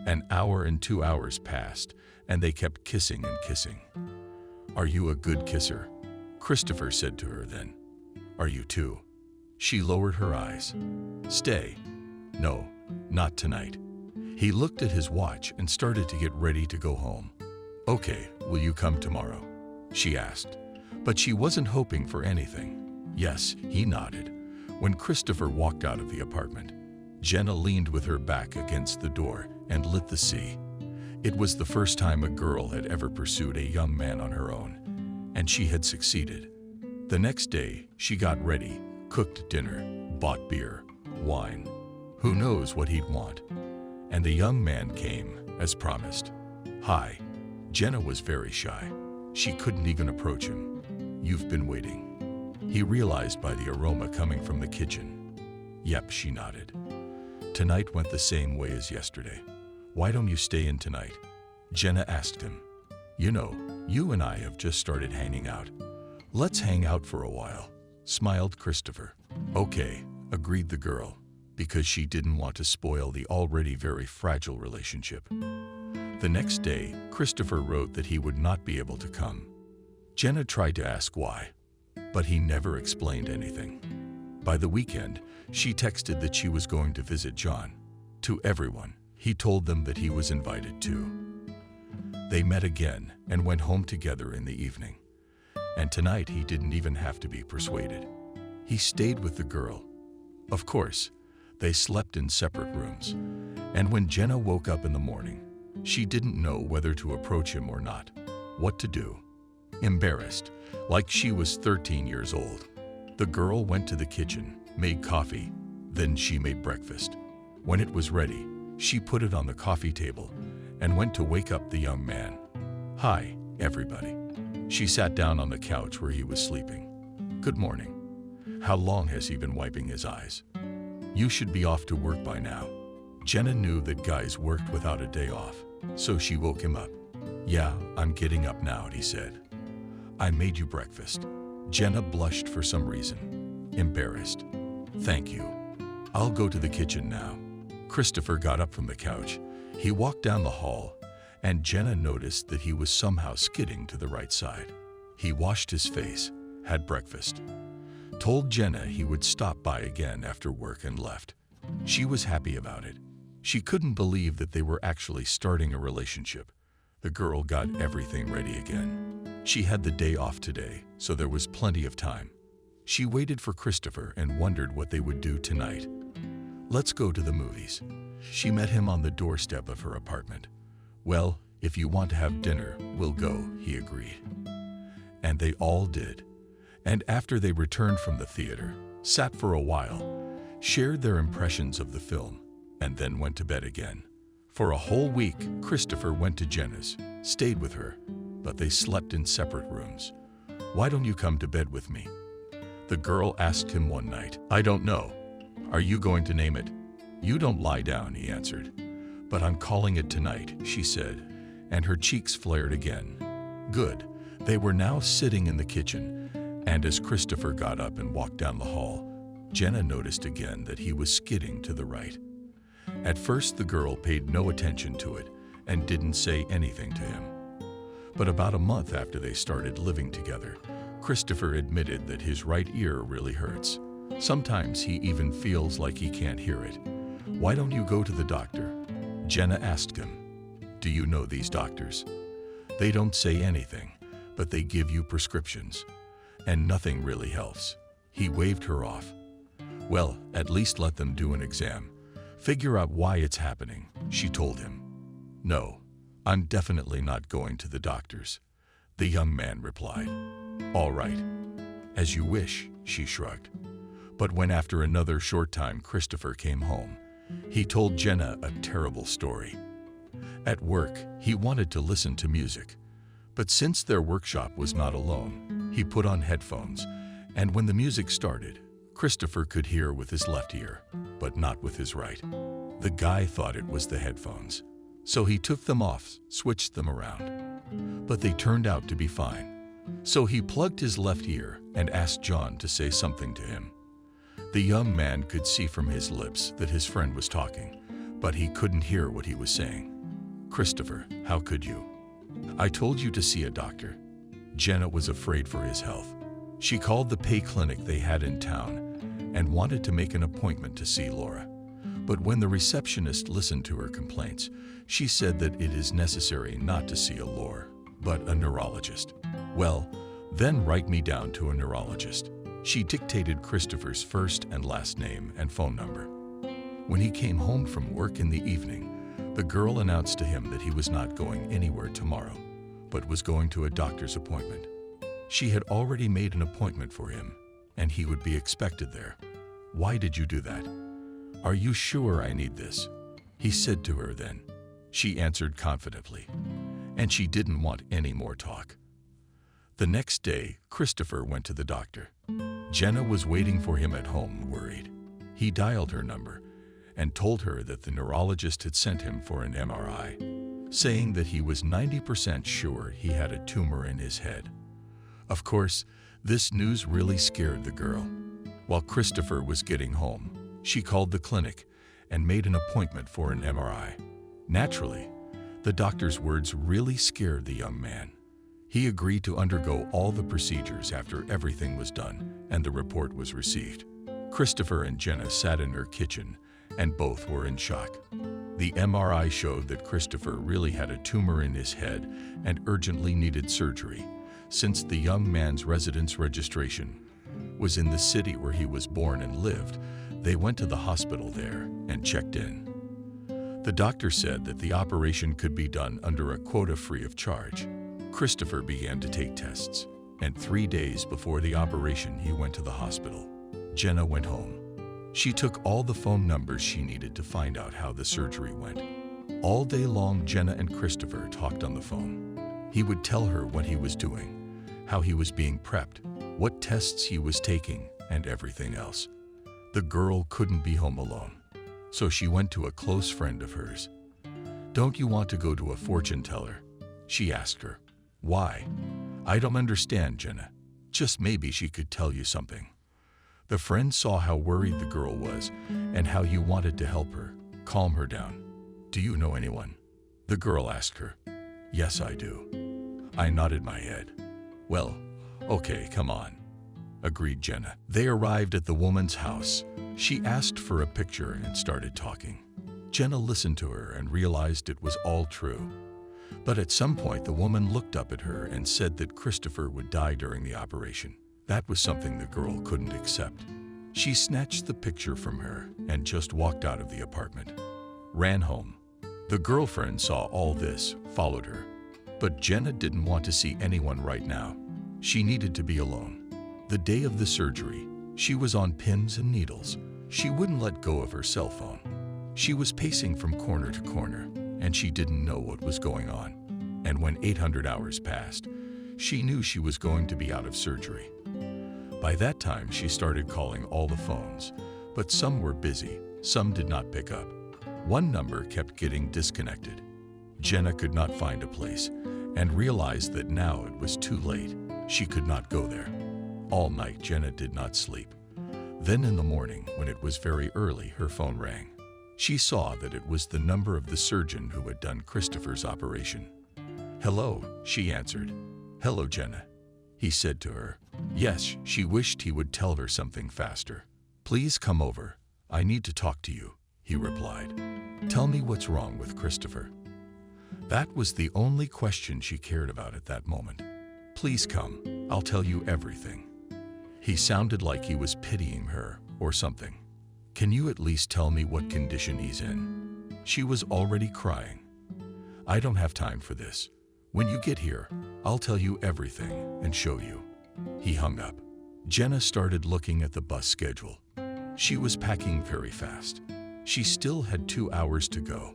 An hour and 2 hours passed, and they kept kissing and kissing. Are you a good kisser? Christopher said to her then. Are you too? She lowered her eyes. Stay. No, not tonight. He looked at his watch and started to get ready to go home. Okay, will you come tomorrow? She asked, but she wasn't hoping for anything. Yes, he nodded. When Christopher walked out of the apartment, Jenna leaned with her back against the door and lit the sea. It was the first time a girl had ever pursued a young man on her own, and she had succeeded. The next day, she got ready, cooked dinner, bought beer, wine. Who knows what he'd want? And the young man came, as promised. Hi. Jenna was very shy. She couldn't even approach him. You've been waiting. He realized by the aroma coming from the kitchen. Yep, she nodded. Tonight went the same way as yesterday. Why don't you stay in tonight? Jenna asked him. You know, you and I have just started hanging out. Let's hang out for a while, smiled Christopher. Okay, agreed the girl, because she didn't want to spoil the already very fragile relationship. The next day, Christopher wrote that he would not be able to come. Jenna tried to ask why, but he never explained anything. By the weekend, she texted that she was going to visit John. To everyone, he told them that he was invited too. They met again and went home together in the evening. And tonight he didn't even have to be persuaded. He stayed with the girl. Of course, they slept in separate rooms. And when Jenna woke up in the morning, she didn't know whether to approach him or not. What to do? Embarrassed, like she was 13 years old. The girl went to the kitchen, made coffee, then she made breakfast. When it was ready, she put it on the coffee table and went to wake up the young man. Hi, everybody. She sat down on the couch where he was sleeping. Good morning. How long has he been wiping his eyes? You should be off to work by now. Jenna knew that guys worked without a day off, so she woke him up. Yeah, I'm getting up now, he said. I made you breakfast. Jenna blushed for some reason. Embarrassed. Thank you. I'll go to the kitchen now. Christopher got up from the couch. He walked down the hall, and Jenna noticed that he was somehow skidding to the right side. He washed his face, had breakfast, told Jenna he would stop by again after work and left. She was happy about it. She couldn't believe that they were actually starting a relationship. The girl got everything ready again. She had the day off today, so there was plenty of time. She waited for Christopher and wondered what they would do tonight. Let's go to the movies. She met him on the doorstep of her apartment. Well, "If you want to have dinner, we'll go," he agreed. And they all did. And after they returned from the theater, sat for a while, shared their impressions of the film, and then went to bed again. For a whole week, Christopher went to Jenna's, stayed with her, but they slept in separate rooms. "Why don't you come to bed with me?" the girl asked him one night. "I don't know. Are you going to name it?" "You don't lie down," he answered. "But I'm calling it tonight," she said, and her cheeks flared again. Good. They were now sitting in the kitchen, and as Christopher got up and walked down the hall, Jenna noticed again that he was skidding to the right. At first, the girl paid no attention to it and didn't say anything to him. But about a month after they started living together, Christopher admitted that his right ear really hurts. Sometimes he even feels like he can't hear it. "Why don't you go to the doctor?" Jenna asked him. "Do you know these doctors? They don't say anything, but they give you prescriptions, and nothing really helps." He waved her off. "Well, at least let them do an exam. Figure out why it's happening," she told him. "No, I'm definitely not going to the doctors," the young man replied. "All right. As you wish," she shrugged. But when after another short time Christopher came home, he told Jenna a terrible story. At work, he wanted to listen to music, but since their workshop was not alone, he put on headphones, and when the music started, Christopher could hear with his left ear, but not with his right. The guy thought it was the headphones, so he took them off, switched them around. But they turned out to be fine. So he plugged his left ear and asked John to say something to him. The young man could see from his lips that his friend was talking, but he couldn't hear what he was saying. "Christopher, how could you? I told you to see a doctor." Jenna was afraid for his health. She called the pay clinic they had in town and wanted to make an appointment to see Laura. But when the receptionist listened to her complaints, she said that it is necessary not to see a lawyer, but a neurologist. "Well, then write me down to a neurologist." She dictated Christopher's first and last name and phone number. When he came home from work in the evening, the girl announced to him that he was not going anywhere tomorrow, but was going to a doctor's appointment. She had already made an appointment for him, and he would be expected there. "Why did you do that? Are you sure I need this?" he said to her then. She answered confidently, and she didn't want any more talk. The next day, Christopher went to the doctor. Jenna was waiting for him at home, worried. He dialed her number and told her that the neurologist had sent him for an MRI, saying that he was 90% sure he had a tumor in his head. Of course, this news really scared the girl. While Christopher was getting home, she called the clinic and made an appointment for an MRI. Naturally, the doctor's words really scared the young man. He agreed to undergo all the procedures after everything was done and the report was received. Christopher and Jenna sat in her kitchen and both were in shock. The MRI showed that Christopher really had a tumor in his head and urgently needed surgery. Since the young man's residence registration was in the city where he was born and lived, they went to the hospital there and checked in. The doctor said that the operation could be done under a quota free of charge. Christopher began to take tests, and 3 days before the operation, he went to the hospital. Jenna went home. She took all the phone numbers she needed to find out how the surgery went. All day long, Jenna and Christopher talked on the phone. He would tell her what he was doing, how he was being prepped, what tests he was taking, and everything else. The girl couldn't be home alone, so she went to a close friend of hers. "Don't you want to go to a fortune teller?" she asked her. "Why?" "I don't understand, Jenna. Just maybe she could tell you something." The friend saw how worried the girl was and how you wanted to help her, calm her down. "Do you know anyone?" the girl asked her. "Yes, I do." I nodded my head. "Well, okay, come on," agreed Jenna. They arrived at the woman's house. She asked for a picture and started talking. Jenna listened to her and realized it was all true. But at some point, the woman looked up at her and said that Christopher would die during the operation. That was something the girl couldn't accept. She snatched the picture from her and just walked out of the apartment. Ran home. The girlfriend saw all this, followed her. But Jenna didn't want to see anyone right now. She needed to be alone. The day of the surgery, she was on pins and needles. She wouldn't let go of her cell phone. She was pacing from corner to corner, and she didn't know what was going on. And when 800 hours passed, she knew she was going to be out of surgery. By that time, she started calling all the phones, but some were busy, some did not pick up. One number kept getting disconnected. Jenna could not find a place and realized that now it was too late. She could not go there. All night, Jenna did not sleep. Then in the morning, when it was very early, her phone rang. She saw that it was the number of the surgeon who had done Christopher's operation. "Hello," she answered. "Hello, Jenna," he said to her. Yes, she wished he would tell her something faster. "Please come over. I need to talk to you," he replied. "Tell me what's wrong with Christopher." That was the only question she cared about at that moment. "Please come. I'll tell you everything." He sounded like he was pitying her or something. "Can you at least tell me what condition he's in?" She was already crying. "I don't have time for this. When you get here, I'll tell you everything and show you." He hung up. Jenna started looking at the bus schedule. She was packing very fast. She still had 2 hours to go.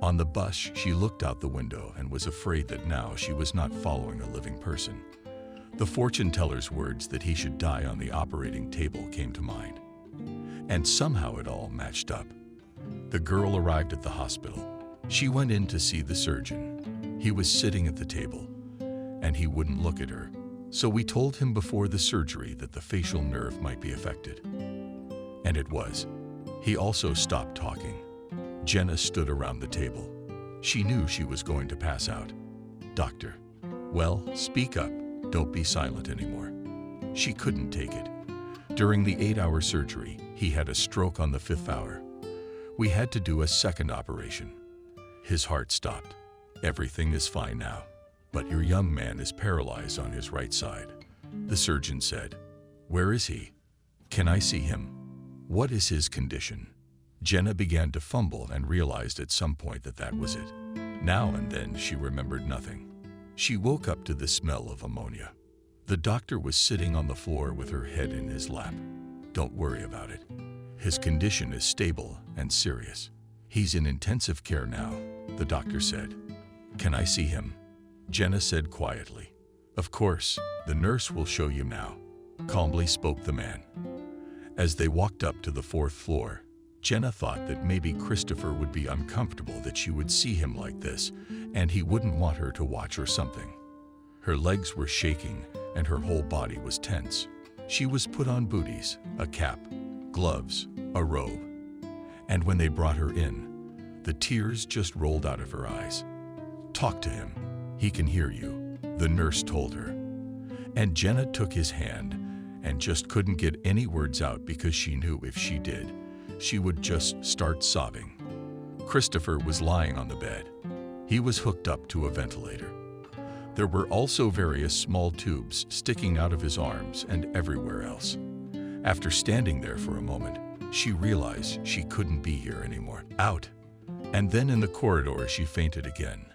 On the bus, she looked out the window and was afraid that now she was not following a living person. The fortune teller's words that he should die on the operating table came to mind. And somehow it all matched up. The girl arrived at the hospital. She went in to see the surgeon. He was sitting at the table, and he wouldn't look at her. So we told him before the surgery that the facial nerve might be affected. And it was. He also stopped talking. Jenna stood around the table. She knew she was going to pass out. "Doctor, well, speak up. Don't be silent anymore." She couldn't take it. During the 8-hour surgery, he had a stroke on the 5th hour. We had to do a second operation. His heart stopped. "Everything is fine now, but your young man is paralyzed on his right side," the surgeon said. "Where is he? Can I see him? What is his condition?" Jenna began to fumble and realized at some point that that was it. Now and then she remembered nothing. She woke up to the smell of ammonia. The doctor was sitting on the floor with her head in his lap. "Don't worry about it. His condition is stable and serious. He's in intensive care now," the doctor said. "Can I see him?" Jenna said quietly. "Of course, the nurse will show you now," calmly spoke the man. As they walked up to the 4th floor, Jenna thought that maybe Christopher would be uncomfortable that she would see him like this, and he wouldn't want her to watch or something. Her legs were shaking, and her whole body was tense. She was put on booties, a cap, gloves, a robe. And when they brought her in, the tears just rolled out of her eyes. "Talk to him. He can hear you," the nurse told her. And Jenna took his hand and just couldn't get any words out because she knew if she did, she would just start sobbing. Christopher was lying on the bed. He was hooked up to a ventilator. There were also various small tubes sticking out of his arms and everywhere else. After standing there for a moment, she realized she couldn't be here anymore. Out. And then in the corridor, she fainted again.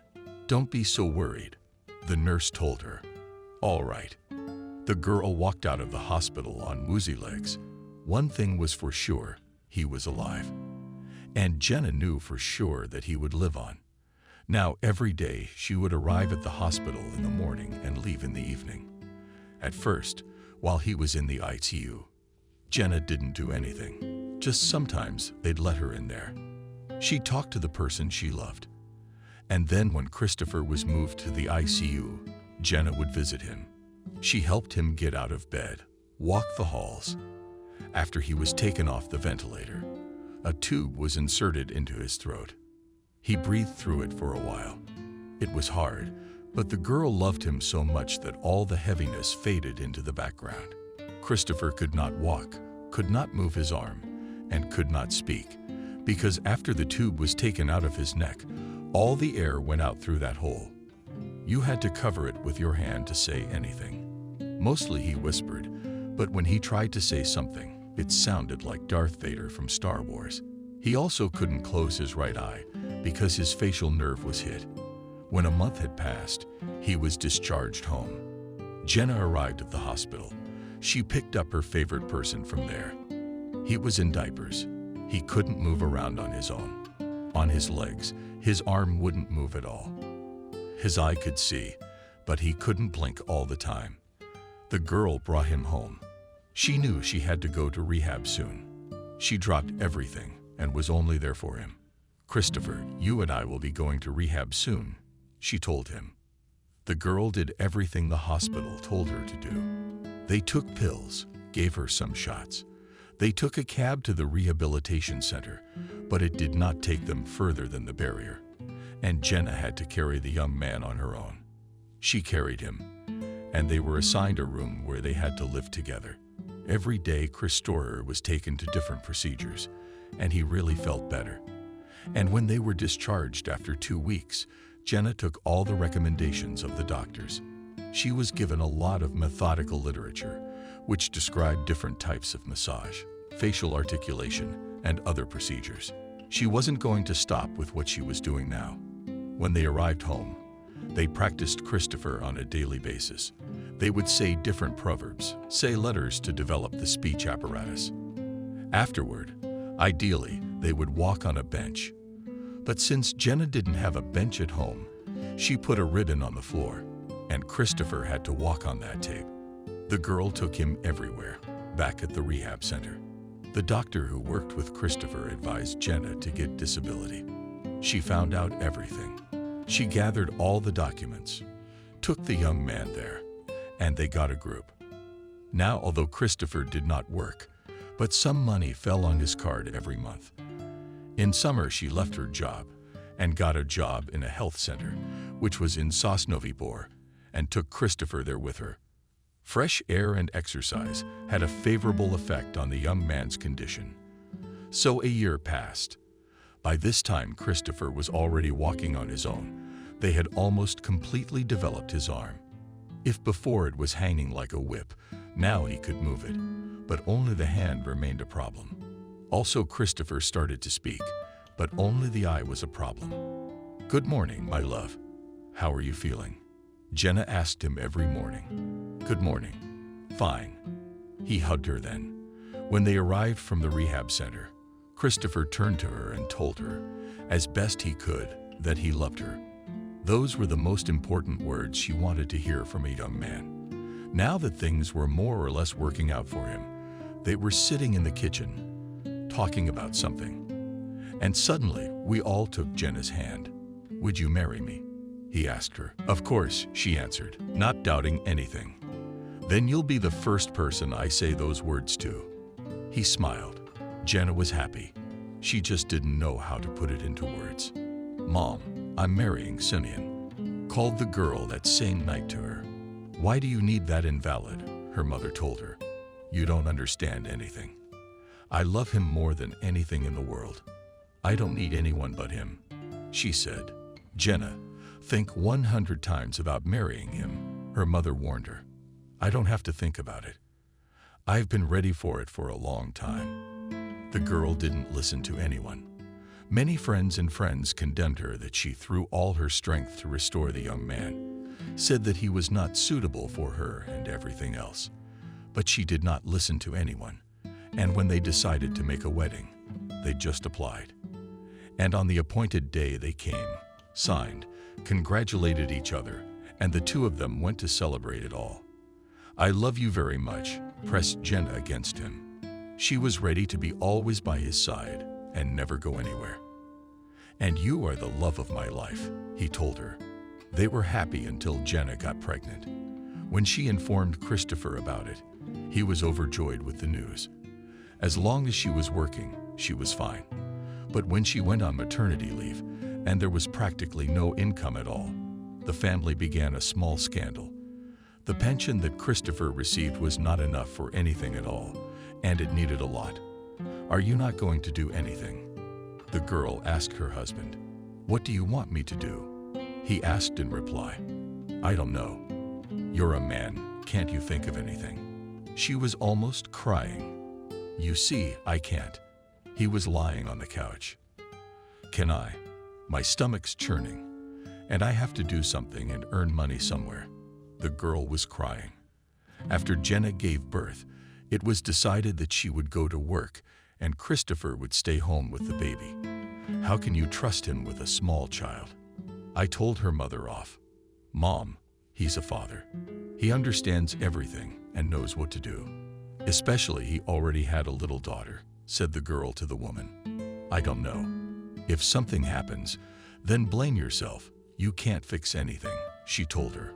"Don't be so worried," the nurse told her. "All right." The girl walked out of the hospital on woozy legs. One thing was for sure, he was alive. And Jenna knew for sure that he would live on. Now every day she would arrive at the hospital in the morning and leave in the evening. At first, while he was in the ICU, Jenna didn't do anything. Just sometimes they'd let her in there. She talked to the person she loved. And then when Christopher was moved to the ICU, Jenna would visit him. She helped him get out of bed, walk the halls. After he was taken off the ventilator, a tube was inserted into his throat. He breathed through it for a while. It was hard, but the girl loved him so much that all the heaviness faded into the background. Christopher could not walk, could not move his arm, and could not speak, because after the tube was taken out of his neck, all the air went out through that hole. You had to cover it with your hand to say anything. Mostly he whispered, but when he tried to say something, it sounded like Darth Vader from Star Wars. He also couldn't close his right eye, because his facial nerve was hit. When a month had passed, he was discharged home. Jenna arrived at the hospital. She picked up her favorite person from there. He was in diapers. He couldn't move around on his own. On his legs, his arm wouldn't move at all. His eye could see, but he couldn't blink all the time. The girl brought him home. She knew she had to go to rehab soon. She dropped everything and was only there for him. "Christopher, you and I will be going to rehab soon," she told him. The girl did everything the hospital told her to do. They took pills, gave her some shots. They took a cab to the rehabilitation center, but it did not take them further than the barrier, and Jenna had to carry the young man on her own. She carried him, and they were assigned a room where they had to live together. Every day, Chris Storer was taken to different procedures, and he really felt better. And when they were discharged after 2 weeks, Jenna took all the recommendations of the doctors. She was given a lot of methodical literature, which described different types of massage, facial articulation, and other procedures. She wasn't going to stop with what she was doing now. When they arrived home, they practiced Christopher on a daily basis. They would say different proverbs, say letters to develop the speech apparatus. Afterward, ideally, they would walk on a bench. But since Jenna didn't have a bench at home, she put a ribbon on the floor, and Christopher had to walk on that tape. The girl took him everywhere, back at the rehab center. The doctor who worked with Christopher advised Jenna to get disability. She found out everything. She gathered all the documents, took the young man there, and they got a group. Now, although Christopher did not work, but some money fell on his card every month. In summer, she left her job and got a job in a health center, which was in Sosnovyj Bor, and took Christopher there with her. Fresh air and exercise had a favorable effect on the young man's condition. So a year passed. By this time, Christopher was already walking on his own. They had almost completely developed his arm. If before it was hanging like a whip, now he could move it, but only the hand remained a problem. Also, Christopher started to speak, but only the eye was a problem. "Good morning, my love. How are you feeling?" Jenna asked him every morning. "Good morning. Fine." He hugged her then. When they arrived from the rehab center, Christopher turned to her and told her, as best he could, that he loved her. Those were the most important words she wanted to hear from a young man. Now that things were more or less working out for him, they were sitting in the kitchen, talking about something. And suddenly, we all took Jenna's hand. "Would you marry me?" he asked her. "Of course," she answered, not doubting anything. "Then you'll be the first person I say those words to." He smiled. Jenna was happy. She just didn't know how to put it into words. "Mom, I'm marrying Simeon," called the girl that same night to her. "Why do you need that invalid?" her mother told her. "You don't understand anything. I love him more than anything in the world. I don't need anyone but him," she said. "Jenna, think 100 times about marrying him," her mother warned her. "I don't have to think about it. I've been ready for it for a long time." The girl didn't listen to anyone. Many friends condemned her that she threw all her strength to restore the young man, said that he was not suitable for her and everything else. But she did not listen to anyone. And when they decided to make a wedding, they just applied. And on the appointed day they came, signed, congratulated each other, and the two of them went to celebrate it all. "I love you very much," pressed Jenna against him. She was ready to be always by his side and never go anywhere. "And you are the love of my life," he told her. They were happy until Jenna got pregnant. When she informed Christopher about it, he was overjoyed with the news. As long as she was working, she was fine. But when she went on maternity leave, and there was practically no income at all, the family began a small scandal. The pension that Christopher received was not enough for anything at all, and it needed a lot. "Are you not going to do anything?" the girl asked her husband. "What do you want me to do?" he asked in reply. "I don't know. You're a man, can't you think of anything?" She was almost crying. "You see, I can't." He was lying on the couch. "Can I? My stomach's churning, and I have to do something and earn money somewhere." The girl was crying. After Jenna gave birth, it was decided that she would go to work and Christopher would stay home with the baby. How can you trust him with a small child? I told her mother off. "Mom, he's a father. He understands everything and knows what to do. Especially he already had a little daughter," said the girl to the woman. "I don't know. If something happens, then blame yourself. You can't fix anything," she told her.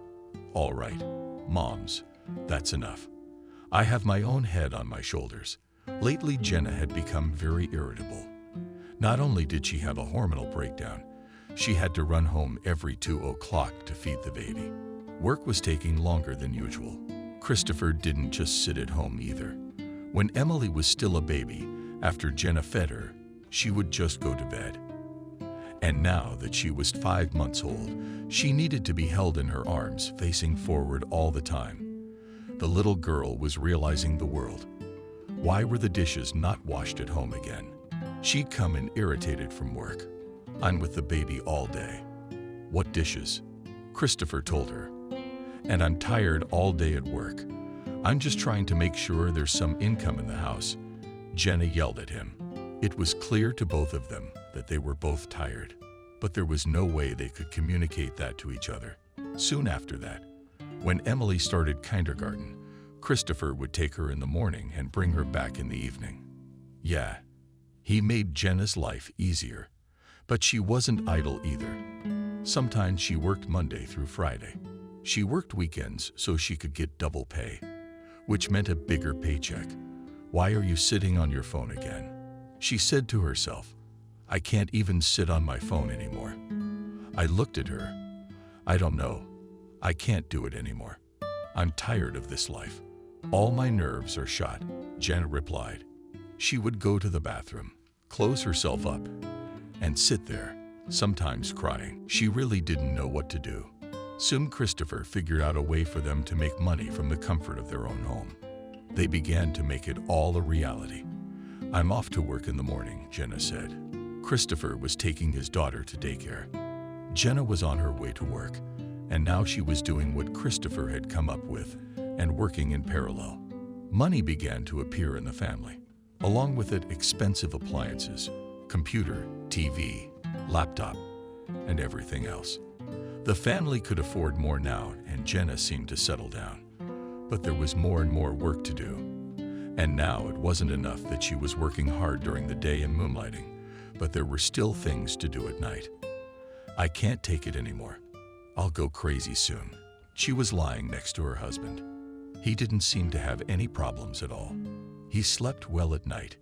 "All right, moms, that's enough. I have my own head on my shoulders." Lately, Jenna had become very irritable. Not only did she have a hormonal breakdown, she had to run home every 2 o'clock to feed the baby. Work was taking longer than usual. Christopher didn't just sit at home either. When Emily was still a baby, after Jenna fed her, she would just go to bed. And now that she was 5 months old, she needed to be held in her arms, facing forward all the time. The little girl was realizing the world. Why were the dishes not washed at home again? She'd come in irritated from work. "I'm with the baby all day." "What dishes?" Christopher told her. "And I'm tired all day at work. I'm just trying to make sure there's some income in the house," Jenna yelled at him. It was clear to both of them that they were both tired, but there was no way they could communicate that to each other. Soon after that, when Emily started kindergarten, Christopher would take her in the morning and bring her back in the evening. Yeah, he made Jenna's life easier, but she wasn't idle either. Sometimes she worked Monday through Friday. She worked weekends so she could get double pay, which meant a bigger paycheck. "Why are you sitting on your phone again?" she said to herself. "I can't even sit on my phone anymore." I looked at her. "I don't know. I can't do it anymore. I'm tired of this life. All my nerves are shot," Jenna replied. She would go to the bathroom, close herself up, and sit there, sometimes crying. She really didn't know what to do. Soon Christopher figured out a way for them to make money from the comfort of their own home. They began to make it all a reality. "I'm off to work in the morning," Jenna said. Christopher was taking his daughter to daycare. Jenna was on her way to work, and now she was doing what Christopher had come up with and working in parallel. Money began to appear in the family. Along with it, expensive appliances, computer, TV, laptop, and everything else. The family could afford more now, and Jenna seemed to settle down. But there was more and more work to do. And now it wasn't enough that she was working hard during the day and moonlighting, but there were still things to do at night. "I can't take it anymore. I'll go crazy soon." She was lying next to her husband. He didn't seem to have any problems at all. He slept well at night.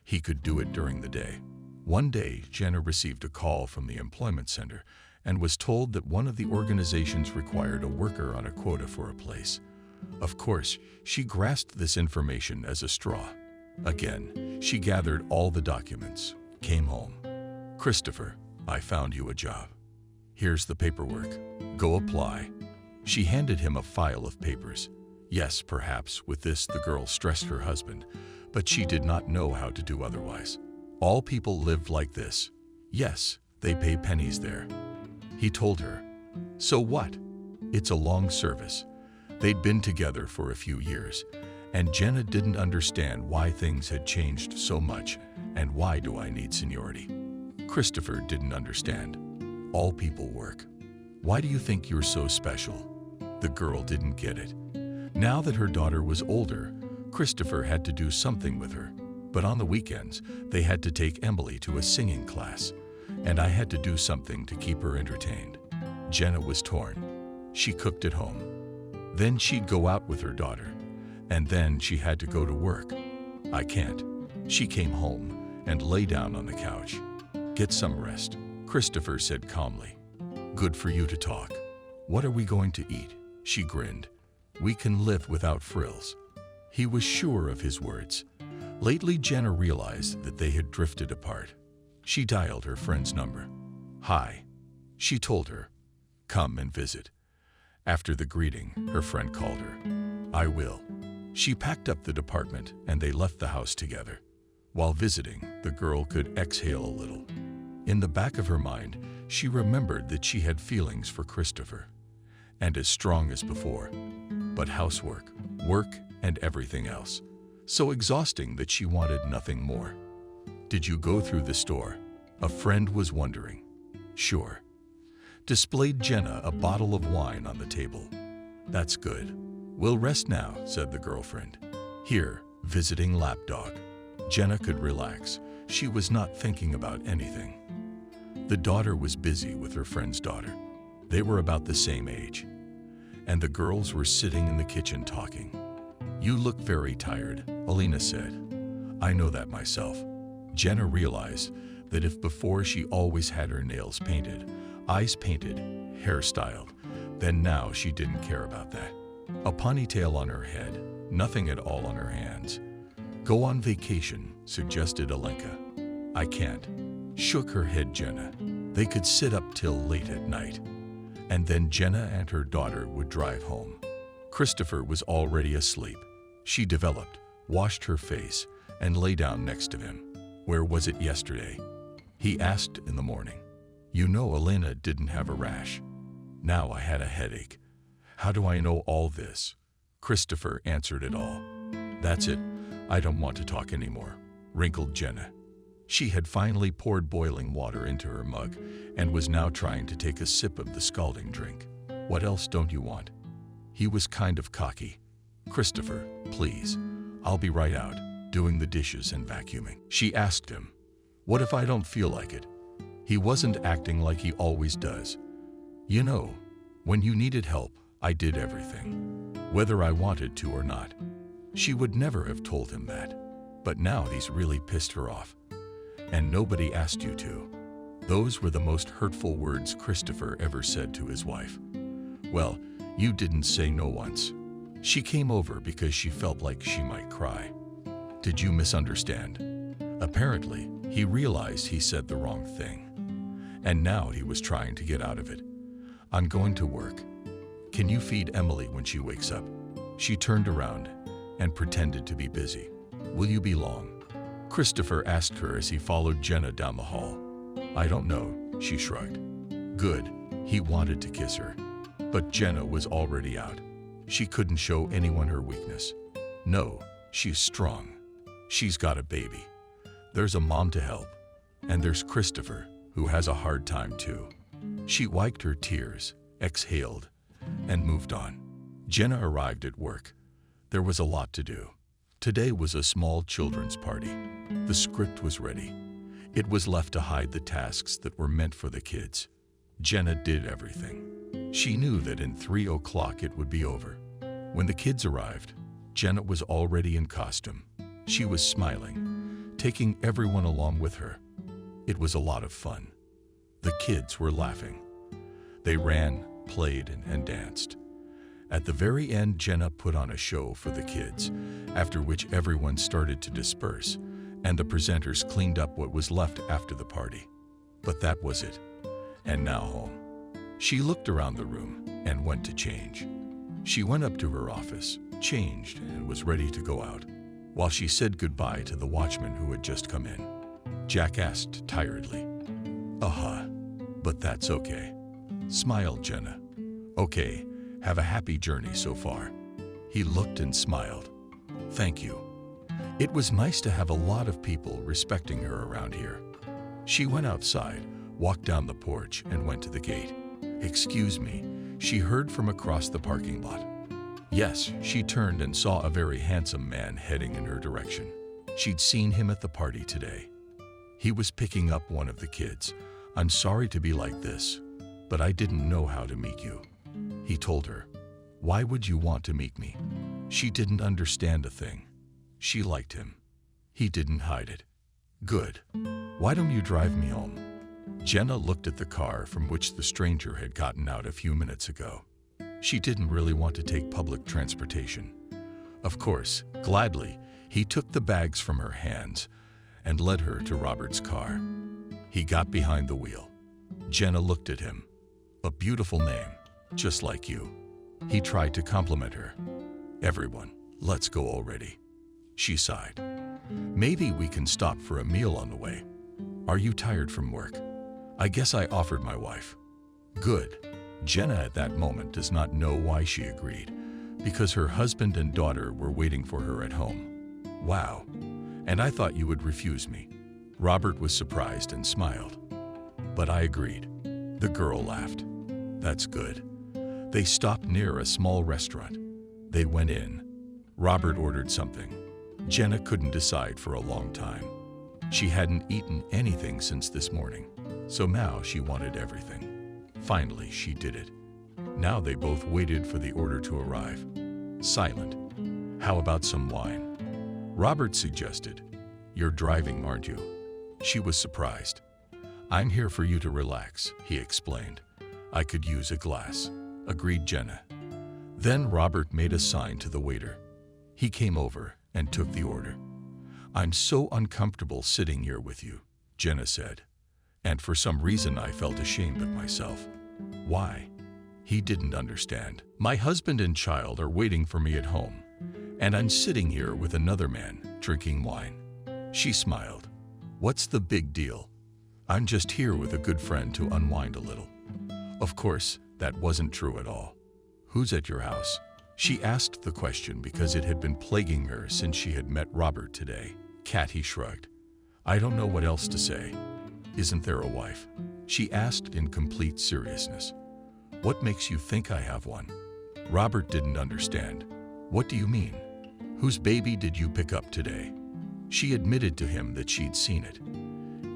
He could do it during the day. One day, Jenna received a call from the employment center and was told that one of the organizations required a worker on a quota for a place. Of course, she grasped this information as a straw. Again, she gathered all the documents, came home. "Christopher, I found you a job. Here's the paperwork. Go apply." She handed him a file of papers. Yes, perhaps with this the girl stressed her husband, but she did not know how to do otherwise. All people lived like this. Yes, they pay pennies there. He told her. So what? It's a long service. They'd been together for a few years, and Jenna didn't understand why things had changed so much and why do I need seniority. Christopher didn't understand. All people work. Why do you think you're so special? The girl didn't get it. Now that her daughter was older, Christopher had to do something with her. But on the weekends, they had to take Emily to a singing class, and I had to do something to keep her entertained. Jenna was torn. She cooked at home. Then she'd go out with her daughter, and then she had to go to work. I can't. She came home and lay down on the couch. Get some rest, Christopher said calmly. Good for you to talk. What are we going to eat? She grinned. We can live without frills. He was sure of his words. Lately, Jenna realized that they had drifted apart. She dialed her friend's number. Hi, she told her. Come and visit. After the greeting, her friend called her. I will. She packed up the department and they left the house together. While visiting, the girl could exhale a little. In the back of her mind, she remembered that she had feelings for Christopher, and as strong as before. But housework, work, and everything else, so exhausting that she wanted nothing more. Did you go through the store? A friend was wondering. Sure. Displayed Jenna a bottle of wine on the table. That's good. We'll rest now, said the girlfriend. Here, visiting lapdog. Jenna could relax. She was not thinking about anything. The daughter was busy with her friend's daughter. They were about the same age. And the girls were sitting in the kitchen talking. You look very tired, Alina said. I know that myself. Jenna realized that if before she always had her nails painted, eyes painted, hair styled, then now she didn't care about that. A ponytail on her head, nothing at all on her hands. Go on vacation, suggested Alenka. I can't. Shook her head Jenna. They could sit up till late at night. And then Jenna and her daughter would drive home. Christopher was already asleep. She developed, washed her face, and lay down next to him. Where was it yesterday? He asked in the morning. You know Elena didn't have a rash. Now I had a headache. How do I know all this? Christopher answered it all. That's it. I don't want to talk anymore, wrinkled Jenna. She had finally poured boiling water into her mug and was now trying to take a sip of the scalding drink. What else don't you want? He was kind of cocky. Christopher, please. I'll be right out, doing the dishes and vacuuming. She asked him, what if I don't feel like it? He wasn't acting like he always does. You know, when you needed help, I did everything, whether I wanted to or not. She would never have told him that, but now he's really pissed her off. And nobody asked you to. Those were the most hurtful words Christopher ever said to his wife. Well, you didn't say no once. She came over because she felt like she might cry. Did you misunderstand? Apparently, he realized he said the wrong thing. And now he was trying to get out of it. I'm going to work. Can you feed Emily when she wakes up? She turned around and pretended to be busy. Will you be long? Christopher asked her as he followed Jenna down the hall. I don't know, she shrugged. Good, he wanted to kiss her. But Jenna was already out. She couldn't show anyone her weakness. No, she's strong. She's got a baby. There's a mom to help. And there's Christopher, who has a hard time too. She wiped her tears, exhaled, and moved on. Jenna arrived at work. There was a lot to do. Today was a small children's party. The script was ready. It was left to hide the tasks that were meant for the kids. Jenna did everything. She knew that in 3 o'clock it would be over. When the kids arrived, Jenna was already in costume. She was smiling, taking everyone along with her. It was a lot of fun. The kids were laughing. They ran, played, and danced. At the very end, Jenna put on a show for the kids, after which everyone started to disperse, and the presenters cleaned up what was left after the party. But that was it. And now home. She looked around the room and went to change. She went up to her office, changed, and was ready to go out, while she said goodbye to the watchman who had just come in. Jack asked tiredly, but that's okay. Smiled Jenna. Okay, have a happy journey so far. He looked and smiled. Thank you. It was nice to have a lot of people respecting her around here. She went outside, walked down the porch, and went to the gate. Excuse me, she heard from across the parking lot. Yes, she turned and saw a very handsome man heading in her direction. She'd seen him at the party today. He was picking up one of the kids. I'm sorry to be like this, but I didn't know how to meet you. He told her. Why would you want to meet me? She didn't understand a thing. She liked him. He didn't hide it. Good. Why don't you drive me home? Jenna looked at the car from which the stranger had gotten out a few minutes ago. She didn't really want to take public transportation. Of course, gladly, he took the bags from her hands and led her to Robert's car. He got behind the wheel. Jenna looked at him. A beautiful name, just like you. He tried to compliment her. Everyone, let's go already. She sighed. Maybe we can stop for a meal on the way. Are you tired from work? I guess I offered my wife. Good. Jenna at that moment does not know why she agreed, because her husband and daughter were waiting for her at home. Wow. And I thought you would refuse me. Robert was surprised and smiled. But I agreed. The girl laughed. That's good. They stopped near a small restaurant. They went in. Robert ordered something. Jenna couldn't decide for a long time. She hadn't eaten anything since this morning, so now she wanted everything. Finally, she did it. Now they both waited for the order to arrive. Silent. How about some wine? Robert suggested. You're driving, aren't you? She was surprised. I'm here for you to relax, he explained. I could use a glass, agreed Jenna. Then Robert made a sign to the waiter. He came over and took the order. I'm so uncomfortable sitting here with you, Jenna said. And for some reason I felt ashamed of myself. Why? He didn't understand. My husband and child are waiting for me at home, and I'm sitting here with another man, drinking wine. She smiled. What's the big deal? I'm just here with a good friend to unwind a little. Of course, that wasn't true at all. Who's at your house? She asked the question because it had been plaguing her since she had met Robert today. Cat, he shrugged. I don't know what else to say. Isn't there a wife? She asked in complete seriousness. What makes you think I have one? Robert didn't understand. What do you mean? Whose baby did you pick up today? She admitted to him that she'd seen it.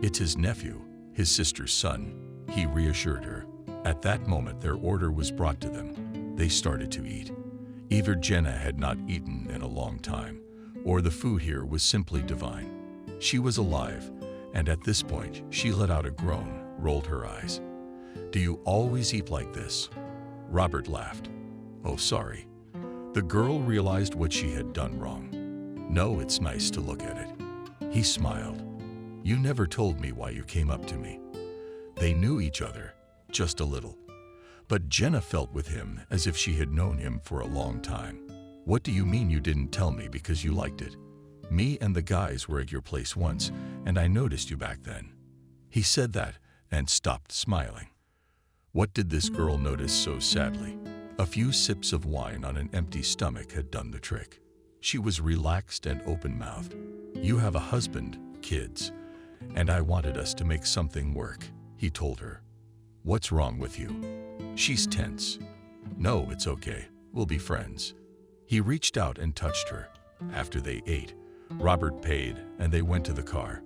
It's his nephew, his sister's son, he reassured her. At that moment, their order was brought to them. They started to eat. Either Jenna had not eaten in a long time, or the food here was simply divine. She was alive, and at this point, she let out a groan, rolled her eyes. Do you always eat like this? Robert laughed. Oh, sorry. The girl realized what she had done wrong. No, it's nice to look at it. He smiled. You never told me why you came up to me. They knew each other, just a little. But Jenna felt with him as if she had known him for a long time. What do you mean you didn't tell me because you liked it? Me and the guys were at your place once, and I noticed you back then. He said that and stopped smiling. What did this girl notice so sadly? A few sips of wine on an empty stomach had done the trick. She was relaxed and open-mouthed. You have a husband, kids, and I wanted us to make something work, he told her. What's wrong with you? She's tense. No, it's okay. We'll be friends. He reached out and touched her. After they ate, Robert paid and they went to the car.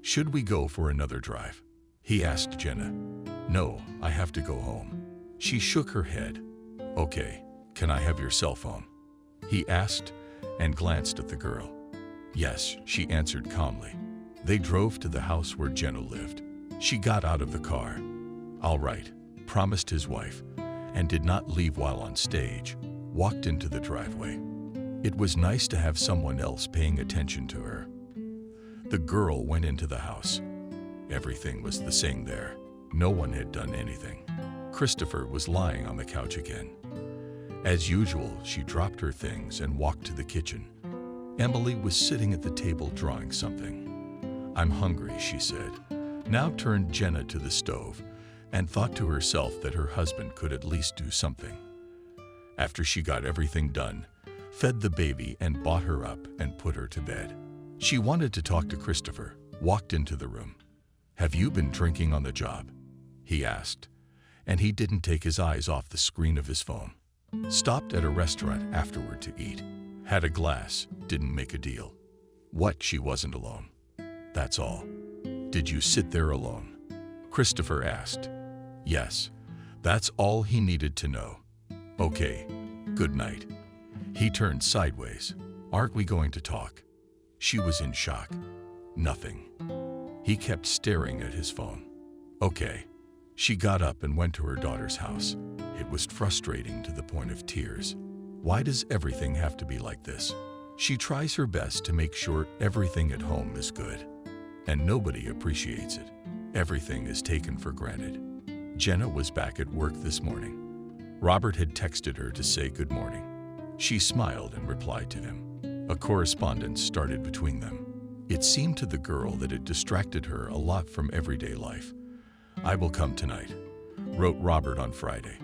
Should we go for another drive? He asked Jenna. No, I have to go home. She shook her head. Okay, can I have your cell phone? He asked and glanced at the girl. Yes, she answered calmly. They drove to the house where Jenna lived. She got out of the car. All right, promised his wife, and did not leave while on stage, walked into the driveway. It was nice to have someone else paying attention to her. The girl went into the house. Everything was the same there. No one had done anything. Christopher was lying on the couch again. As usual, she dropped her things and walked to the kitchen. Emily was sitting at the table drawing something. I'm hungry, she said. Now turned Jenna to the stove and thought to herself that her husband could at least do something. After she got everything done, fed the baby and bought her up and put her to bed. She wanted to talk to Christopher, walked into the room. Have you been drinking on the job? He asked, and he didn't take his eyes off the screen of his phone. Stopped at a restaurant afterward to eat. Had a glass, didn't make a deal. What, she wasn't alone? That's all. Did you sit there alone? Christopher asked. Yes, that's all he needed to know. Okay, good night. He turned sideways. Aren't we going to talk? She was in shock. Nothing. He kept staring at his phone. Okay. She got up and went to her daughter's house. It was frustrating to the point of tears. Why does everything have to be like this? She tries her best to make sure everything at home is good. And nobody appreciates it. Everything is taken for granted. Jenna was back at work this morning. Robert had texted her to say good morning. She smiled and replied to him. A correspondence started between them. It seemed to the girl that it distracted her a lot from everyday life. "I will come tonight," wrote Robert on Friday.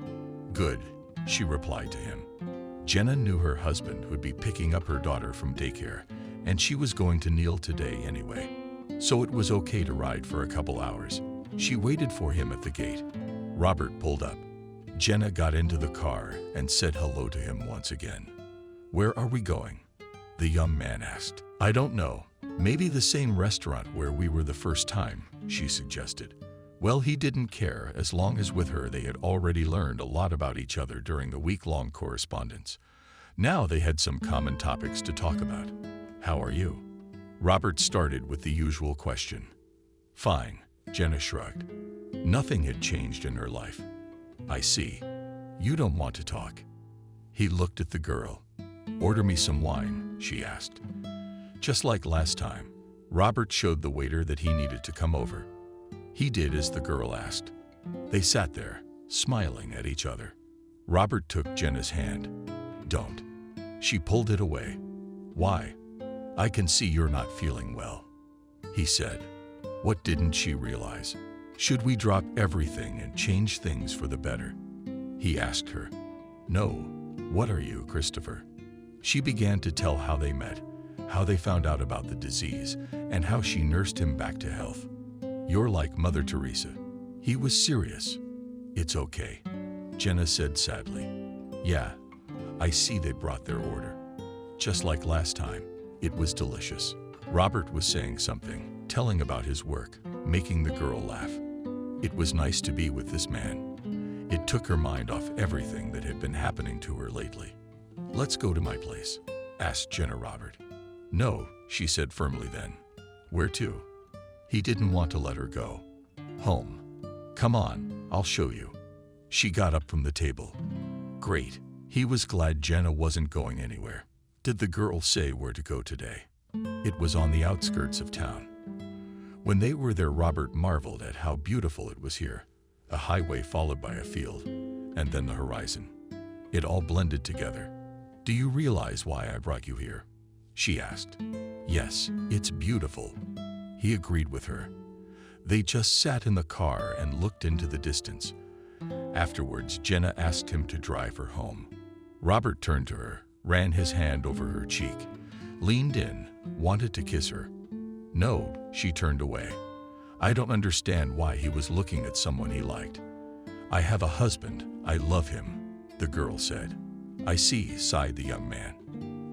"Good," she replied to him. Jenna knew her husband would be picking up her daughter from daycare, and she was going to Neil today anyway, so it was okay to ride for a couple hours. She waited for him at the gate. Robert pulled up. Jenna got into the car and said hello to him once again. "Where are we going?" the young man asked. "I don't know. Maybe the same restaurant where we were the first time," she suggested. Well, he didn't care as long as with her they had already learned a lot about each other during the week-long correspondence. Now they had some common topics to talk about. "How are you?" Robert started with the usual question. "Fine," Jenna shrugged. Nothing had changed in her life. "I see. You don't want to talk." He looked at the girl. "Order me some wine," she asked. Just like last time, Robert showed the waiter that he needed to come over. He did as the girl asked. They sat there, smiling at each other. Robert took Jenna's hand. "Don't." She pulled it away. "Why?" "I can see you're not feeling well," he said. What didn't she realize? Should we drop everything and change things for the better? He asked her. "No. What are you, Christopher?" She began to tell how they met, how they found out about the disease, and how she nursed him back to health. "You're like Mother Teresa." He was serious. "It's okay," Jenna said sadly. "Yeah, I see they brought their order. Just like last time, it was delicious." Robert was saying something, telling about his work, making the girl laugh. It was nice to be with this man. It took her mind off everything that had been happening to her lately. "Let's go to my place," asked Jenna Robert. "No," she said firmly then. "Where to?" He didn't want to let her go. "Home. Come on, I'll show you." She got up from the table. Great. He was glad Jenna wasn't going anywhere. Did the girl say where to go today? It was on the outskirts of town. When they were there, Robert marveled at how beautiful it was here. A highway followed by a field, and then the horizon. It all blended together. "Do you realize why I brought you here?" she asked. "Yes, it's beautiful," he agreed with her. They just sat in the car and looked into the distance. Afterwards, Jenna asked him to drive her home. Robert turned to her, ran his hand over her cheek, leaned in, wanted to kiss her. "No," she turned away. I don't understand why he was looking at someone he liked. "I have a husband. I love him," the girl said. "I see," sighed the young man.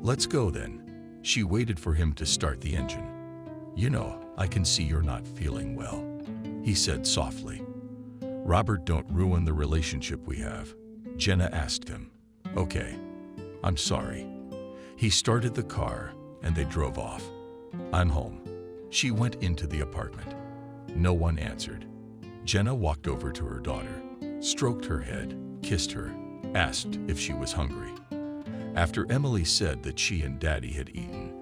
"Let's go then." She waited for him to start the engine. "You know, I can see you're not feeling well," he said softly. "Robert, don't ruin the relationship we have," Jenna asked him. "Okay. I'm sorry." He started the car and they drove off. "I'm home." She went into the apartment. No one answered. Jenna walked over to her daughter, stroked her head, kissed her, asked if she was hungry. After Emily said that she and Daddy had eaten,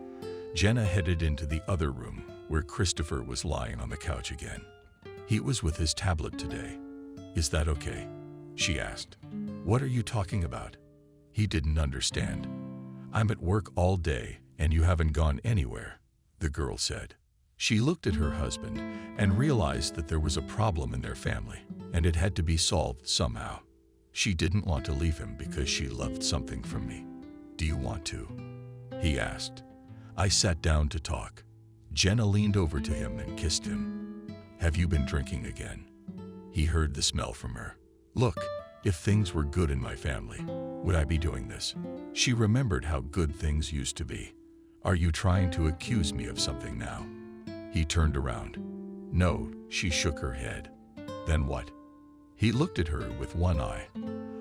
Jenna headed into the other room where Christopher was lying on the couch again. He was with his tablet today. "Is that okay?" she asked. "What are you talking about?" He didn't understand. "I'm at work all day and you haven't gone anywhere," the girl said. She looked at her husband and realized that there was a problem in their family and it had to be solved somehow. She didn't want to leave him because she loved something from me. "Do you want to?" he asked. I sat down to talk. Jenna leaned over to him and kissed him. "Have you been drinking again?" He heard the smell from her. "Look, if things were good in my family, would I be doing this?" She remembered how good things used to be. "Are you trying to accuse me of something now?" He turned around. "No," she shook her head. "Then what?" He looked at her with one eye.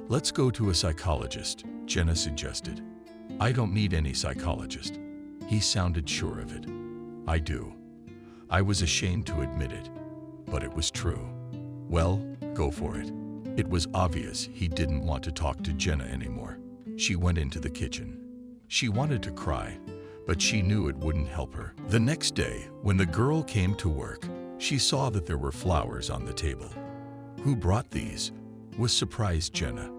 "Let's go to a psychologist," Jenna suggested. "I don't need any psychologist." He sounded sure of it. "I do." I was ashamed to admit it, but it was true. "Well, go for it." It was obvious he didn't want to talk to Jenna anymore. She went into the kitchen. She wanted to cry, but she knew it wouldn't help her. The next day, when the girl came to work, she saw that there were flowers on the table. "Who brought these?" was surprised Jenna.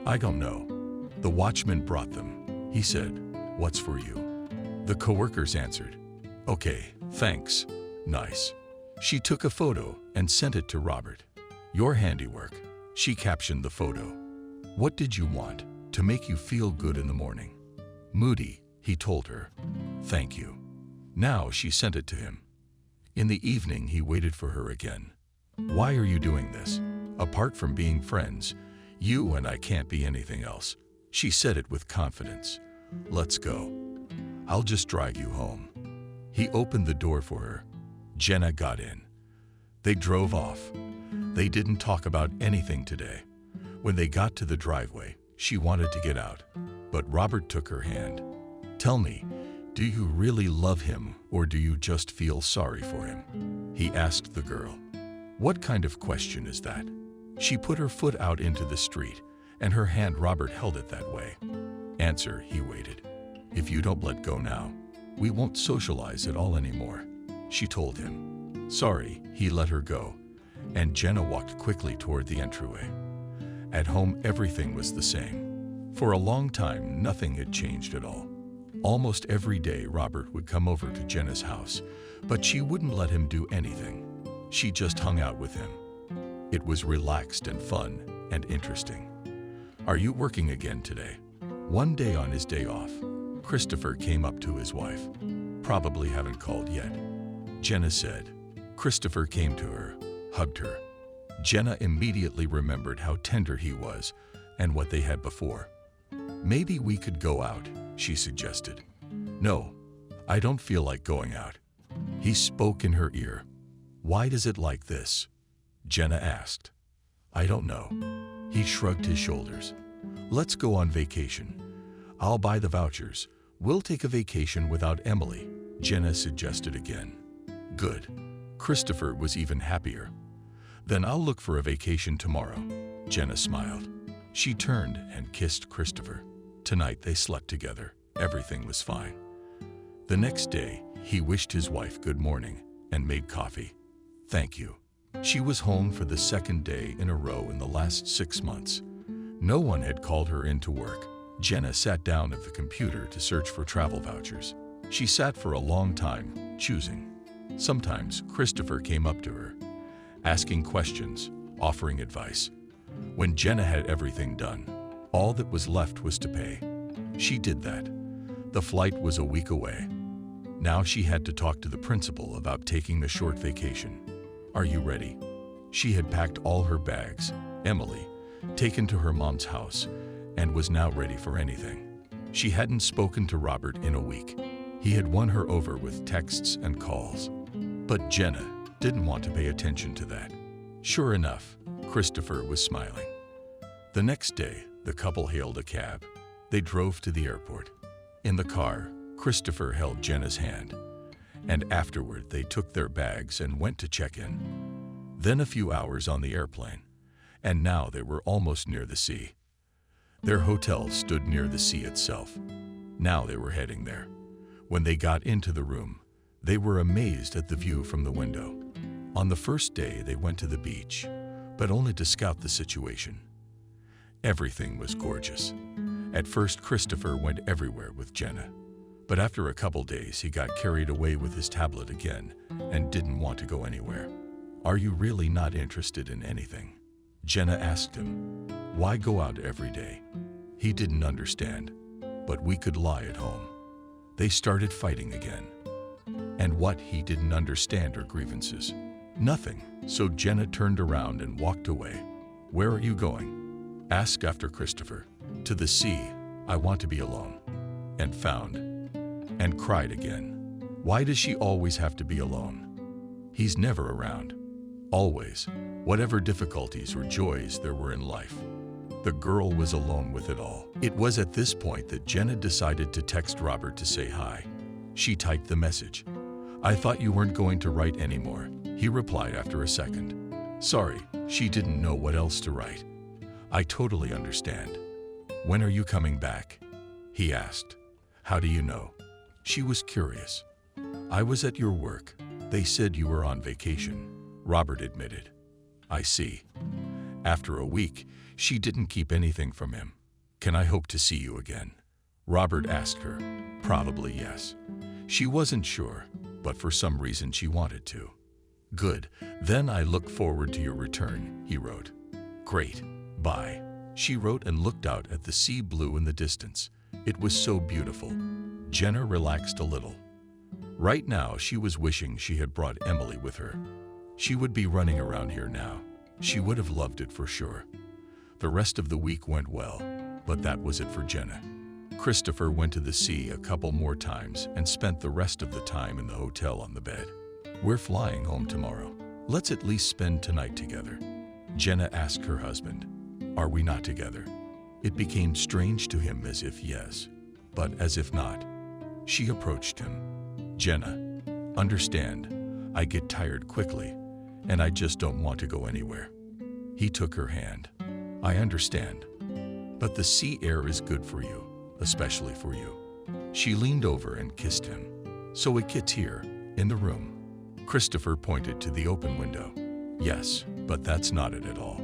"I don't know. The watchman brought them. He said, 'What's for you?'" The coworkers answered, "Okay, thanks. Nice." She took a photo and sent it to Robert. "Your handiwork." She captioned the photo. "What did you want to make you feel good in the morning?" "Moody," he told her. "Thank you." Now she sent it to him. In the evening, he waited for her again. "Why are you doing this? Apart from being friends, you and I can't be anything else." She said it with confidence. "Let's go. I'll just drive you home." He opened the door for her. Jenna got in. They drove off. They didn't talk about anything today. When they got to the driveway, she wanted to get out, but Robert took her hand. "Tell me, do you really love him, or do you just feel sorry for him?" he asked the girl. "What kind of question is that?" She put her foot out into the street, and her hand Robert held it that way. "Answer," he waited. "If you don't let go now, we won't socialize at all anymore," she told him. "Sorry," he let her go, and Jenna walked quickly toward the entryway. At home, everything was the same. For a long time, nothing had changed at all. Almost every day, Robert would come over to Jenna's house, but she wouldn't let him do anything. She just hung out with him. It was relaxed and fun and interesting. "Are you working again today?" One day on his day off, Christopher came up to his wife. "Probably haven't called yet," Jenna said. Christopher came to her, hugged her. Jenna immediately remembered how tender he was and what they had before. "Maybe we could go out," she suggested. "No, I don't feel like going out." He spoke in her ear. "Why does it like this?" Jenna asked. "I don't know." He shrugged his shoulders. "Let's go on vacation. I'll buy the vouchers. We'll take a vacation without Emily," Jenna suggested again. "Good." Christopher was even happier. "Then I'll look for a vacation tomorrow," Jenna smiled. She turned and kissed Christopher. Tonight they slept together. Everything was fine. The next day, he wished his wife good morning and made coffee. "Thank you." She was home for the second day in a row in the last 6 months. No one had called her in to work. Jenna sat down at the computer to search for travel vouchers. She sat for a long time, choosing. Sometimes Christopher came up to her, asking questions, offering advice. When Jenna had everything done, all that was left was to pay. She did that. The flight was a week away. Now she had to talk to the principal about taking the short vacation. "Are you ready?" She had packed all her bags, Emily, taken to her mom's house, and was now ready for anything. She hadn't spoken to Robert in a week. He had won her over with texts and calls. But Jenna didn't want to pay attention to that. Sure enough, Christopher was smiling. The next day, the couple hailed a cab. They drove to the airport. In the car, Christopher held Jenna's hand, and afterward they took their bags and went to check in. Then a few hours on the airplane, and now they were almost near the sea. Their hotel stood near the sea itself. Now they were heading there. When they got into the room, they were amazed at the view from the window. On the first day, they went to the beach, but only to scout the situation. Everything was gorgeous. At first, Christopher went everywhere with Jenna, but after a couple days, he got carried away with his tablet again and didn't want to go anywhere. "Are you really not interested in anything?" Jenna asked him. "Why go out every day?" He didn't understand, but we could lie at home. They started fighting again. And what he didn't understand her grievances. Nothing, so Jenna turned around and walked away. "Where are you going?" Asked after Christopher. "To the sea. I want to be alone." And found. And cried again. Why does she always have to be alone? He's never around. Always, whatever difficulties or joys there were in life. The girl was alone with it all. It was at this point that Jenna decided to text Robert to say hi. She typed the message. "I thought you weren't going to write anymore," he replied after a second. Sorry, she didn't know what else to write. "I totally understand. When are you coming back?" he asked. "How do you know?" She was curious. "I was at your work. They said you were on vacation," Robert admitted. "I see." After a week, she didn't keep anything from him. "Can I hope to see you again?" Robert asked her. Probably yes. She wasn't sure, but for some reason she wanted to. Good. Then I look forward to your return, he wrote. Great. Bye. She wrote and looked out at the sea blue in the distance. It was so beautiful. Jenna relaxed a little. Right now, she was wishing she had brought Emily with her. She would be running around here now. She would have loved it for sure. The rest of the week went well, but that was it for Jenna. Christopher went to the sea a couple more times and spent the rest of the time in the hotel on the bed. We're flying home tomorrow. Let's at least spend tonight together. Jenna asked her husband, are we not together? It became strange to him, as if yes, but as if not. She approached him. Jenna, understand, I get tired quickly, and I just don't want to go anywhere. He took her hand. I understand, but the sea air is good for you, especially for you. She leaned over and kissed him. So it gets here, in the room. Christopher pointed to the open window. Yes, but that's not it at all.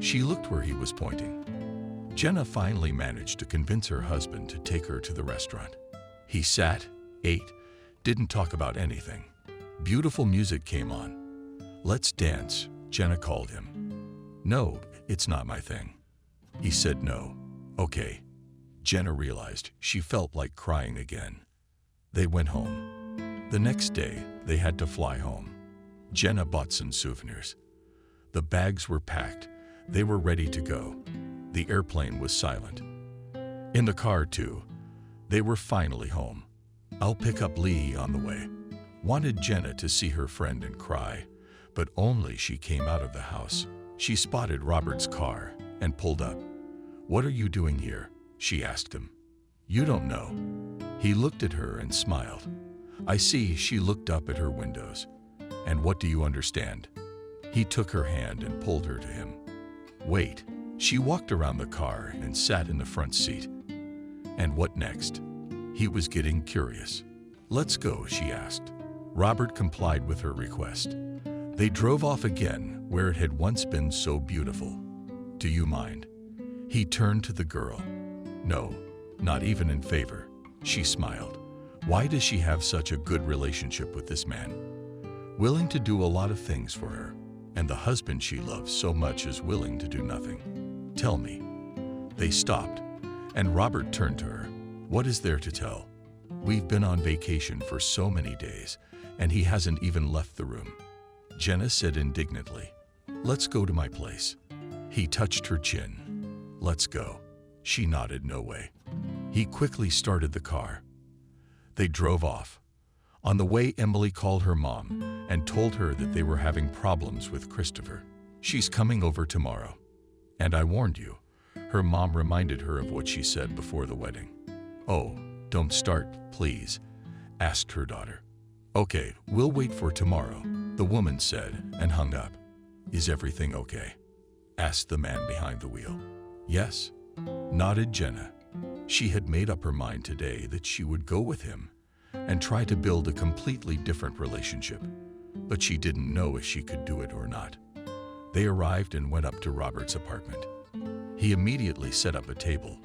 She looked where he was pointing. Jenna finally managed to convince her husband to take her to the restaurant. He sat, ate, didn't talk about anything. Beautiful music came on. Let's dance, Jenna called him. No, it's not my thing. He said no. Okay. Jenna realized she felt like crying again. They went home. The next day, they had to fly home. Jenna bought some souvenirs. The bags were packed. They were ready to go. The airplane was silent. In the car, too. They were finally home. I'll pick up Lee on the way. Wanted Jenna to see her friend and cry, but only she came out of the house. She spotted Robert's car and pulled up. What are you doing here? She asked him. You don't know. He looked at her and smiled. I see. She looked up at her windows. And what do you understand? He took her hand and pulled her to him. Wait. She walked around the car and sat in the front seat. And what next? He was getting curious. Let's go, she asked. Robert complied with her request. They drove off again where it had once been so beautiful. Do you mind? He turned to the girl. No, not even in favor. She smiled. Why does she have such a good relationship with this man? Willing to do a lot of things for her, and the husband she loves so much is willing to do nothing. Tell me. They stopped, and Robert turned to her. What is there to tell? We've been on vacation for so many days, and he hasn't even left the room. Jenna said indignantly, Let's go to my place. He touched her chin. Let's go. She nodded no way. He quickly started the car. They drove off. On the way, Emily called her mom and told her that they were having problems with Christopher. She's coming over tomorrow. And I warned you. Her mom reminded her of what she said before the wedding. Oh, don't start, please, asked her daughter. Okay, we'll wait for tomorrow, the woman said and hung up. Is everything okay? Asked the man behind the wheel. Yes, nodded Jenna. She had made up her mind today that she would go with him and try to build a completely different relationship, but she didn't know if she could do it or not. They arrived and went up to Robert's apartment. He immediately set up a table,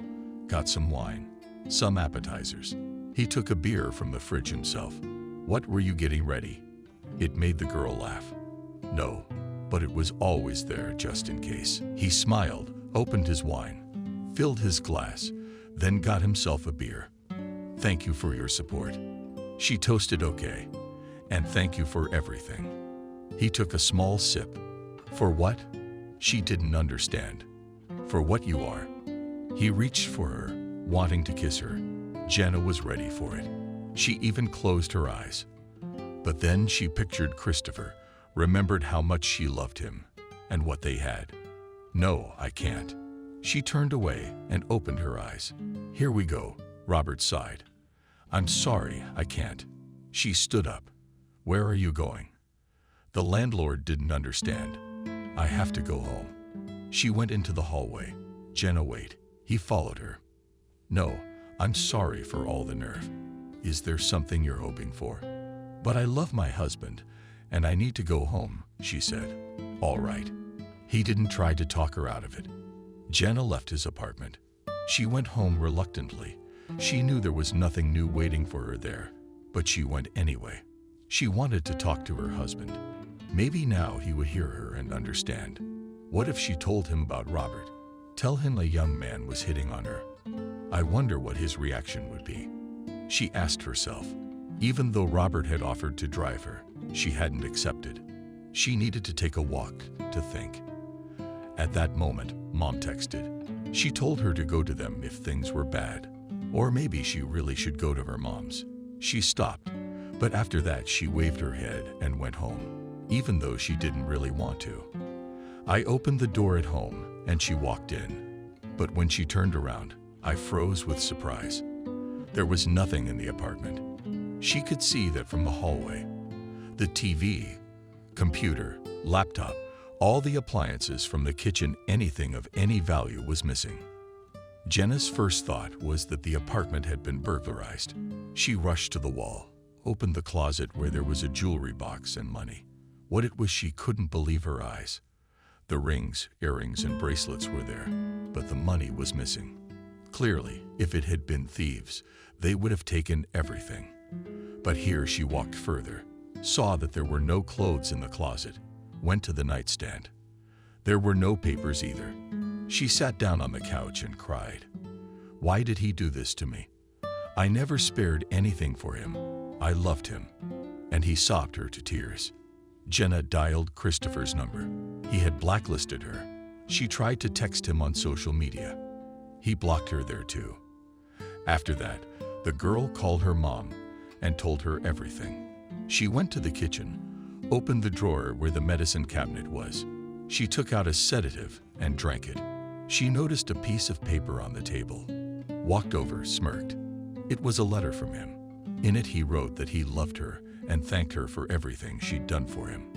got some wine, some appetizers. He took a beer from the fridge himself. What were you getting ready? It made the girl laugh. No, but it was always there just in case. He smiled, opened his wine, filled his glass, then got himself a beer. Thank you for your support. She toasted okay, and thank you for everything. He took a small sip. For what? She didn't understand. For what you are. He reached for her, wanting to kiss her. Jenna was ready for it. She even closed her eyes. But then she pictured Christopher, remembered how much she loved him, and what they had. No, I can't. She turned away and opened her eyes. Here we go, Robert sighed. I'm sorry, I can't. She stood up. Where are you going? The landlord didn't understand. I have to go home. She went into the hallway. Jenna, wait. He followed her. No, I'm sorry for all the nerve. Is there something you're hoping for? But I love my husband, and I need to go home, she said. All right. He didn't try to talk her out of it. Jenna left his apartment. She went home reluctantly. She knew there was nothing new waiting for her there, but she went anyway. She wanted to talk to her husband. Maybe now he would hear her and understand. What if she told him about Robert? Tell him a young man was hitting on her. I wonder what his reaction would be. She asked herself. Even though Robert had offered to drive her, she hadn't accepted. She needed to take a walk to think. At that moment, Mom texted. She told her to go to them if things were bad. Or maybe she really should go to her mom's. She stopped, but after that she waved her head and went home, even though she didn't really want to. I opened the door at home and she walked in. But when she turned around, I froze with surprise. There was nothing in the apartment. She could see that from the hallway. The TV, computer, laptop, all the appliances from the kitchen, anything of any value was missing. Jenna's first thought was that the apartment had been burglarized. She rushed to the wall, opened the closet where there was a jewelry box and money. What it was, she couldn't believe her eyes. The rings, earrings, and bracelets were there, but the money was missing. Clearly, if it had been thieves, they would have taken everything. But here she walked further, saw that there were no clothes in the closet, went to the nightstand. There were no papers either. She sat down on the couch and cried. Why did he do this to me? I never spared anything for him. I loved him. And he sobbed her to tears. Jenna dialed Christopher's number. He had blacklisted her. She tried to text him on social media. He blocked her there too. After that, the girl called her mom and told her everything. She went to the kitchen, opened the drawer where the medicine cabinet was. She took out a sedative and drank it. She noticed a piece of paper on the table, walked over, smirked. It was a letter from him. In it he wrote that he loved her and thanked her for everything she'd done for him.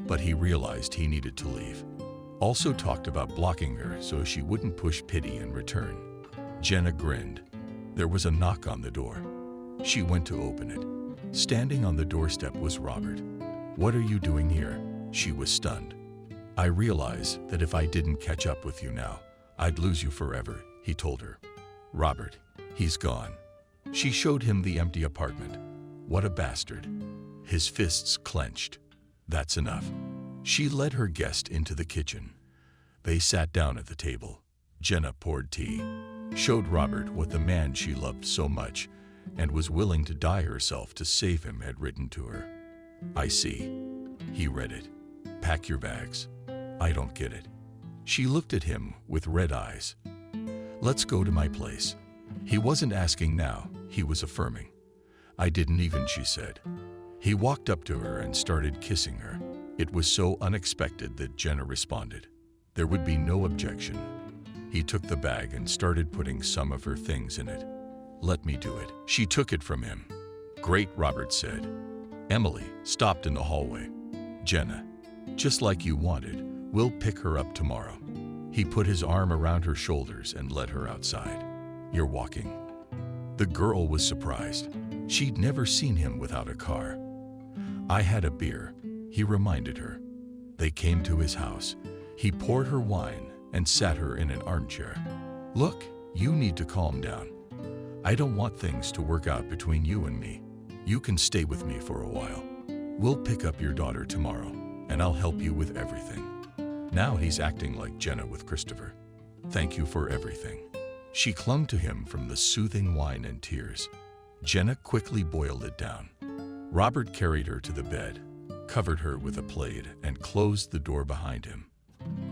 But he realized he needed to leave. Also talked about blocking her so she wouldn't push pity in return. Jenna grinned. There was a knock on the door. She went to open it. Standing on the doorstep was Robert. What are you doing here? She was stunned. I realize that if I didn't catch up with you now, I'd lose you forever, he told her. Robert, he's gone. She showed him the empty apartment. What a bastard. His fists clenched. That's enough. She led her guest into the kitchen. They sat down at the table. Jenna poured tea, showed Robert what the man she loved so much and was willing to die herself to save him had written to her. I see. He read it. Pack your bags. I don't get it. She looked at him with red eyes. Let's go to my place. He wasn't asking now, he was affirming. I didn't even, she said. He walked up to her and started kissing her. It was so unexpected that Jenna responded. There would be no objection. He took the bag and started putting some of her things in it. Let me do it. She took it from him. Great, Robert said. Emily stopped in the hallway. Jenna, just like you wanted, we'll pick her up tomorrow. He put his arm around her shoulders and led her outside. You're walking. The girl was surprised. She'd never seen him without a car. I had a beer, he reminded her. They came to his house. He poured her wine and sat her in an armchair. Look, you need to calm down. I don't want things to work out between you and me. You can stay with me for a while. We'll pick up your daughter tomorrow, and I'll help you with everything. Now he's acting like Jenna with Christopher. Thank you for everything. She clung to him from the soothing wine and tears. Jenna quickly boiled it down. Robert carried her to the bed, covered her with a plaid, and closed the door behind him.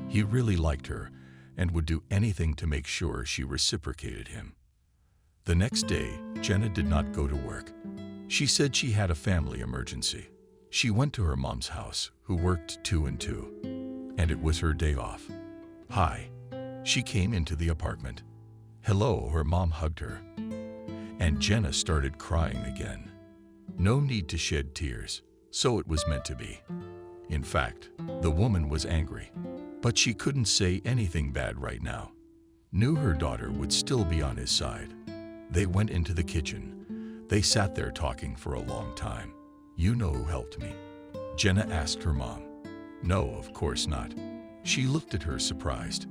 He really liked her and would do anything to make sure she reciprocated him. The next day, Jenna did not go to work. She said she had a family emergency. She went to her mom's house, who worked 2 and 2, and it was her day off. Hi. She came into the apartment. Hello, her mom hugged her. And Jenna started crying again. No need to shed tears, so it was meant to be. In fact, the woman was angry, but she couldn't say anything bad right now. Knew her daughter would still be on his side. They went into the kitchen. They sat there talking for a long time. You know who helped me? Jenna asked her mom. No, of course not. She looked at her surprised.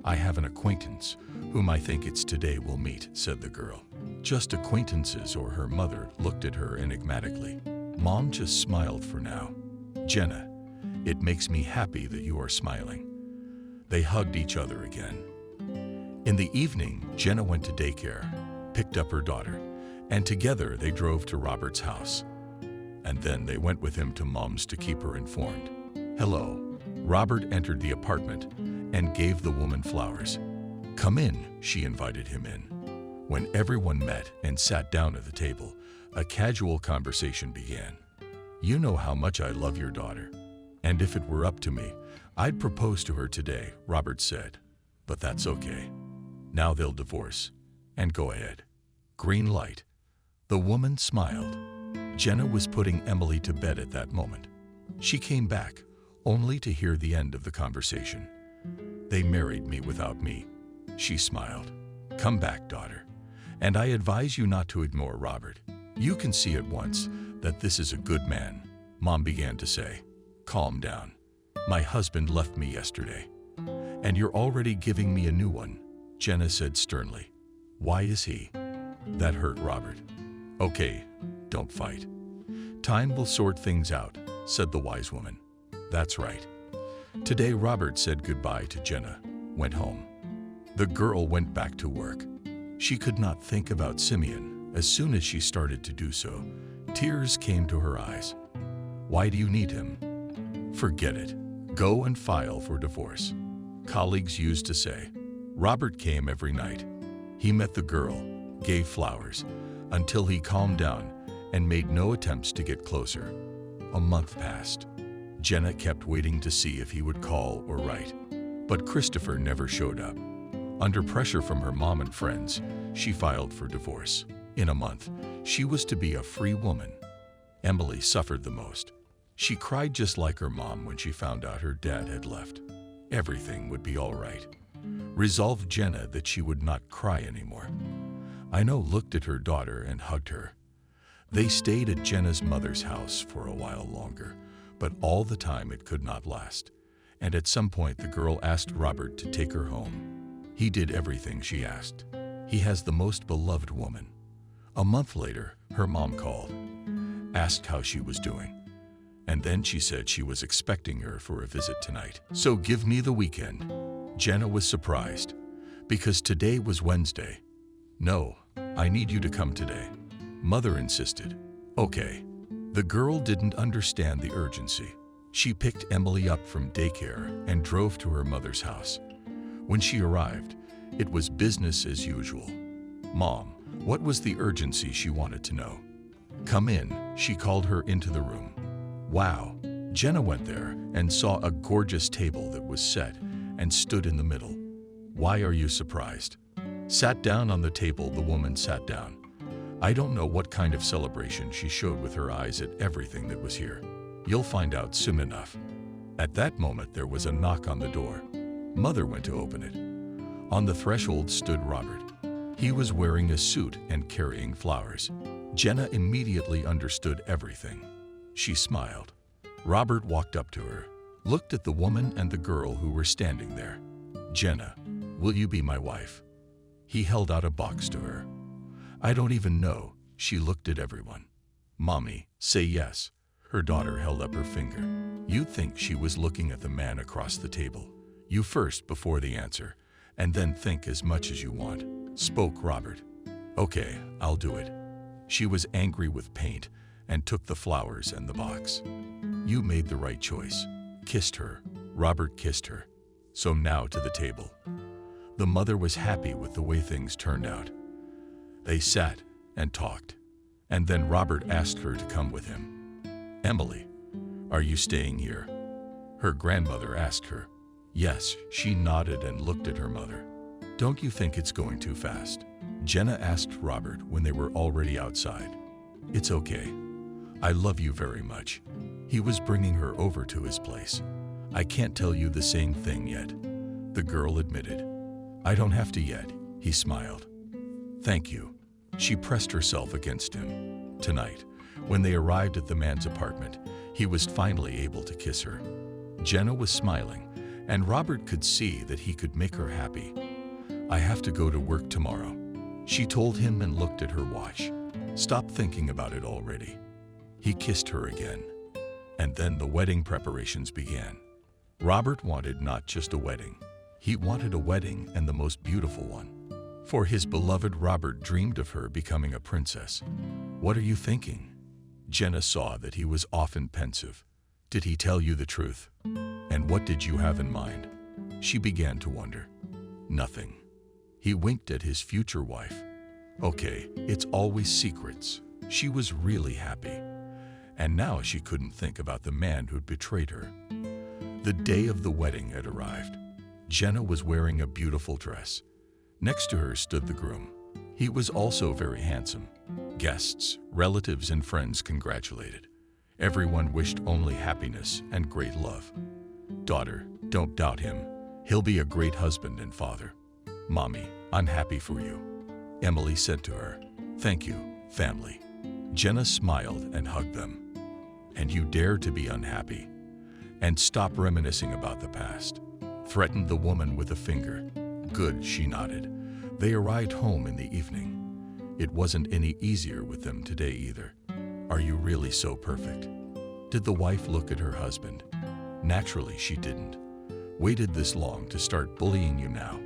I have an acquaintance whom I think it's today we'll meet, said the girl. Just acquaintances, or her mother looked at her enigmatically. Mom just smiled for now. Jenna, It makes me happy that you are smiling." They hugged each other again. In the evening, Jenna went to daycare, picked up her daughter, and together they drove to Robert's house. And then they went with him to Mom's to keep her informed. "Hello." Robert entered the apartment and gave the woman flowers. "Come in," she invited him in. When everyone met and sat down at the table, a casual conversation began. "You know how much I love your daughter. And if it were up to me, I'd propose to her today," Robert said. "But that's okay. Now they'll divorce. And go ahead." Green light. The woman smiled. Jenna was putting Emily to bed at that moment. She came back, only to hear the end of the conversation. "They married me without me," she smiled. "Come back, daughter. And I advise you not to ignore Robert. You can see at once that this is a good man," Mom began to say. "Calm down. My husband left me yesterday. And you're already giving me a new one," Jenna said sternly. "Why is he?" That hurt Robert. "Okay, don't fight. Time will sort things out," said the wise woman. "That's right." Today Robert said goodbye to Jenna, went home. The girl went back to work. She could not think about Simeon. As soon as she started to do so, tears came to her eyes. "Why do you need him?" "Forget it. Go and file for divorce," colleagues used to say. Robert came every night. He met the girl, gave flowers, until he calmed down and made no attempts to get closer. A month passed. Jenna kept waiting to see if he would call or write, but Christopher never showed up. Under pressure from her mom and friends, she filed for divorce. In a month, she was to be a free woman. Emily suffered the most. She cried just like her mom when she found out her dad had left. Everything would be all right. Resolved Jenna that she would not cry anymore. Ino looked at her daughter and hugged her. They stayed at Jenna's mother's house for a while longer, but all the time it could not last. And at some point the girl asked Robert to take her home. He did everything she asked. He has the most beloved woman. A month later, her mom called, asked how she was doing. And then she said she was expecting her for a visit tonight. "So give me the weekend." Jenna was surprised, because today was Wednesday. "No, I need you to come today." Mother insisted. "Okay." The girl didn't understand the urgency. She picked Emily up from daycare and drove to her mother's house. When she arrived, it was business as usual. "Mom, what was the urgency?" she wanted to know. "Come in," she called her into the room. Wow. Jenna went there and saw a gorgeous table that was set and stood in the middle. "Why are you surprised?" Sat down on the table, the woman sat down. I don't know what kind of celebration she showed with her eyes at everything that was here. You'll find out soon enough. At that moment there was a knock on the door. Mother went to open it. On the threshold stood Robert. He was wearing a suit and carrying flowers. Jenna immediately understood everything. She smiled. Robert walked up to her, looked at the woman and the girl who were standing there. "Jenna, will you be my wife?" He held out a box to her. "I don't even know." She looked at everyone. "Mommy, say yes." Her daughter held up her finger. You'd think she was looking at the man across the table. "You first before the answer, and then think as much as you want," spoke Robert. "Okay, I'll do it." She was angry with paint and took the flowers and the box. "You made the right choice." Kissed her. Robert kissed her. "So now to the table." The mother was happy with the way things turned out. They sat and talked, and then Robert asked her to come with him. "Emily, are you staying here?" her grandmother asked her. Yes, she nodded and looked at her mother. "Don't you think it's going too fast?" Jenna asked Robert when they were already outside. "It's okay. I love you very much." He was bringing her over to his place. "I can't tell you the same thing yet," the girl admitted. "I don't have to yet," he smiled. "Thank you." She pressed herself against him. Tonight, when they arrived at the man's apartment, he was finally able to kiss her. Jenna was smiling, and Robert could see that he could make her happy. "I have to go to work tomorrow," she told him and looked at her watch. "Stop thinking about it already." He kissed her again. And then the wedding preparations began. Robert wanted not just a wedding. He wanted a wedding, and the most beautiful one. For his beloved Robert dreamed of her becoming a princess. What are you thinking? Jenna saw that he was often pensive. Did he tell you the truth? And what did you have in mind? She began to wonder. Nothing. He winked at his future wife. Okay, it's always secrets. She was really happy. And now she couldn't think about the man who'd betrayed her. The day of the wedding had arrived. Jenna was wearing a beautiful dress. Next to her stood the groom. He was also very handsome. Guests, relatives, and friends congratulated. Everyone wished only happiness and great love. Daughter, don't doubt him. He'll be a great husband and father. Mommy, I'm happy for you. Emily said to her. Thank you, family. Jenna smiled and hugged them. And you dare to be unhappy? And stop reminiscing about the past, threatened the woman with a finger. Good, she nodded. They arrived home in the evening. It wasn't any easier with them today either. Are you really so perfect? Did the wife look at her husband? Naturally, she didn't. Waited this long to start bullying you now?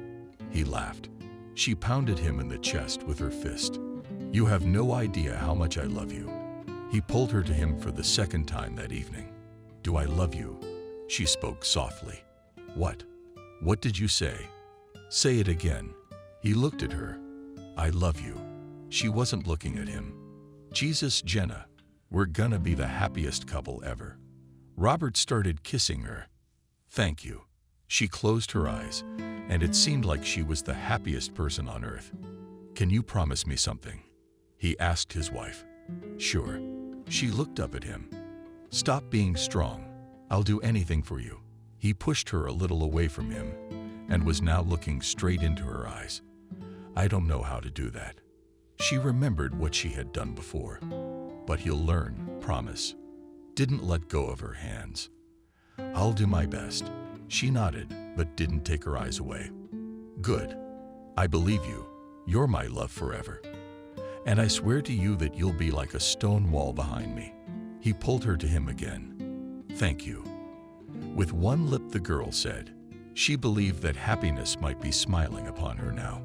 He laughed. She pounded him in the chest with her fist. You have no idea how much I love you. He pulled her to him for the second time that evening. Do I love you? She spoke softly. What? What did you say? Say it again. He looked at her. I love you. She wasn't looking at him. Jesus, Jenna, we're gonna be the happiest couple ever. Robert started kissing her. Thank you. She closed her eyes, and it seemed like she was the happiest person on earth. Can you promise me something? He asked his wife. Sure. She looked up at him. Stop being strong. I'll do anything for you. He pushed her a little away from him and was now looking straight into her eyes. I don't know how to do that. She remembered what she had done before. But he'll learn, promise. Didn't let go of her hands. I'll do my best. She nodded, but didn't take her eyes away. Good. I believe you. You're my love forever. And I swear to you that you'll be like a stone wall behind me. He pulled her to him again. Thank you. With one lip, the girl said. She believed that happiness might be smiling upon her now.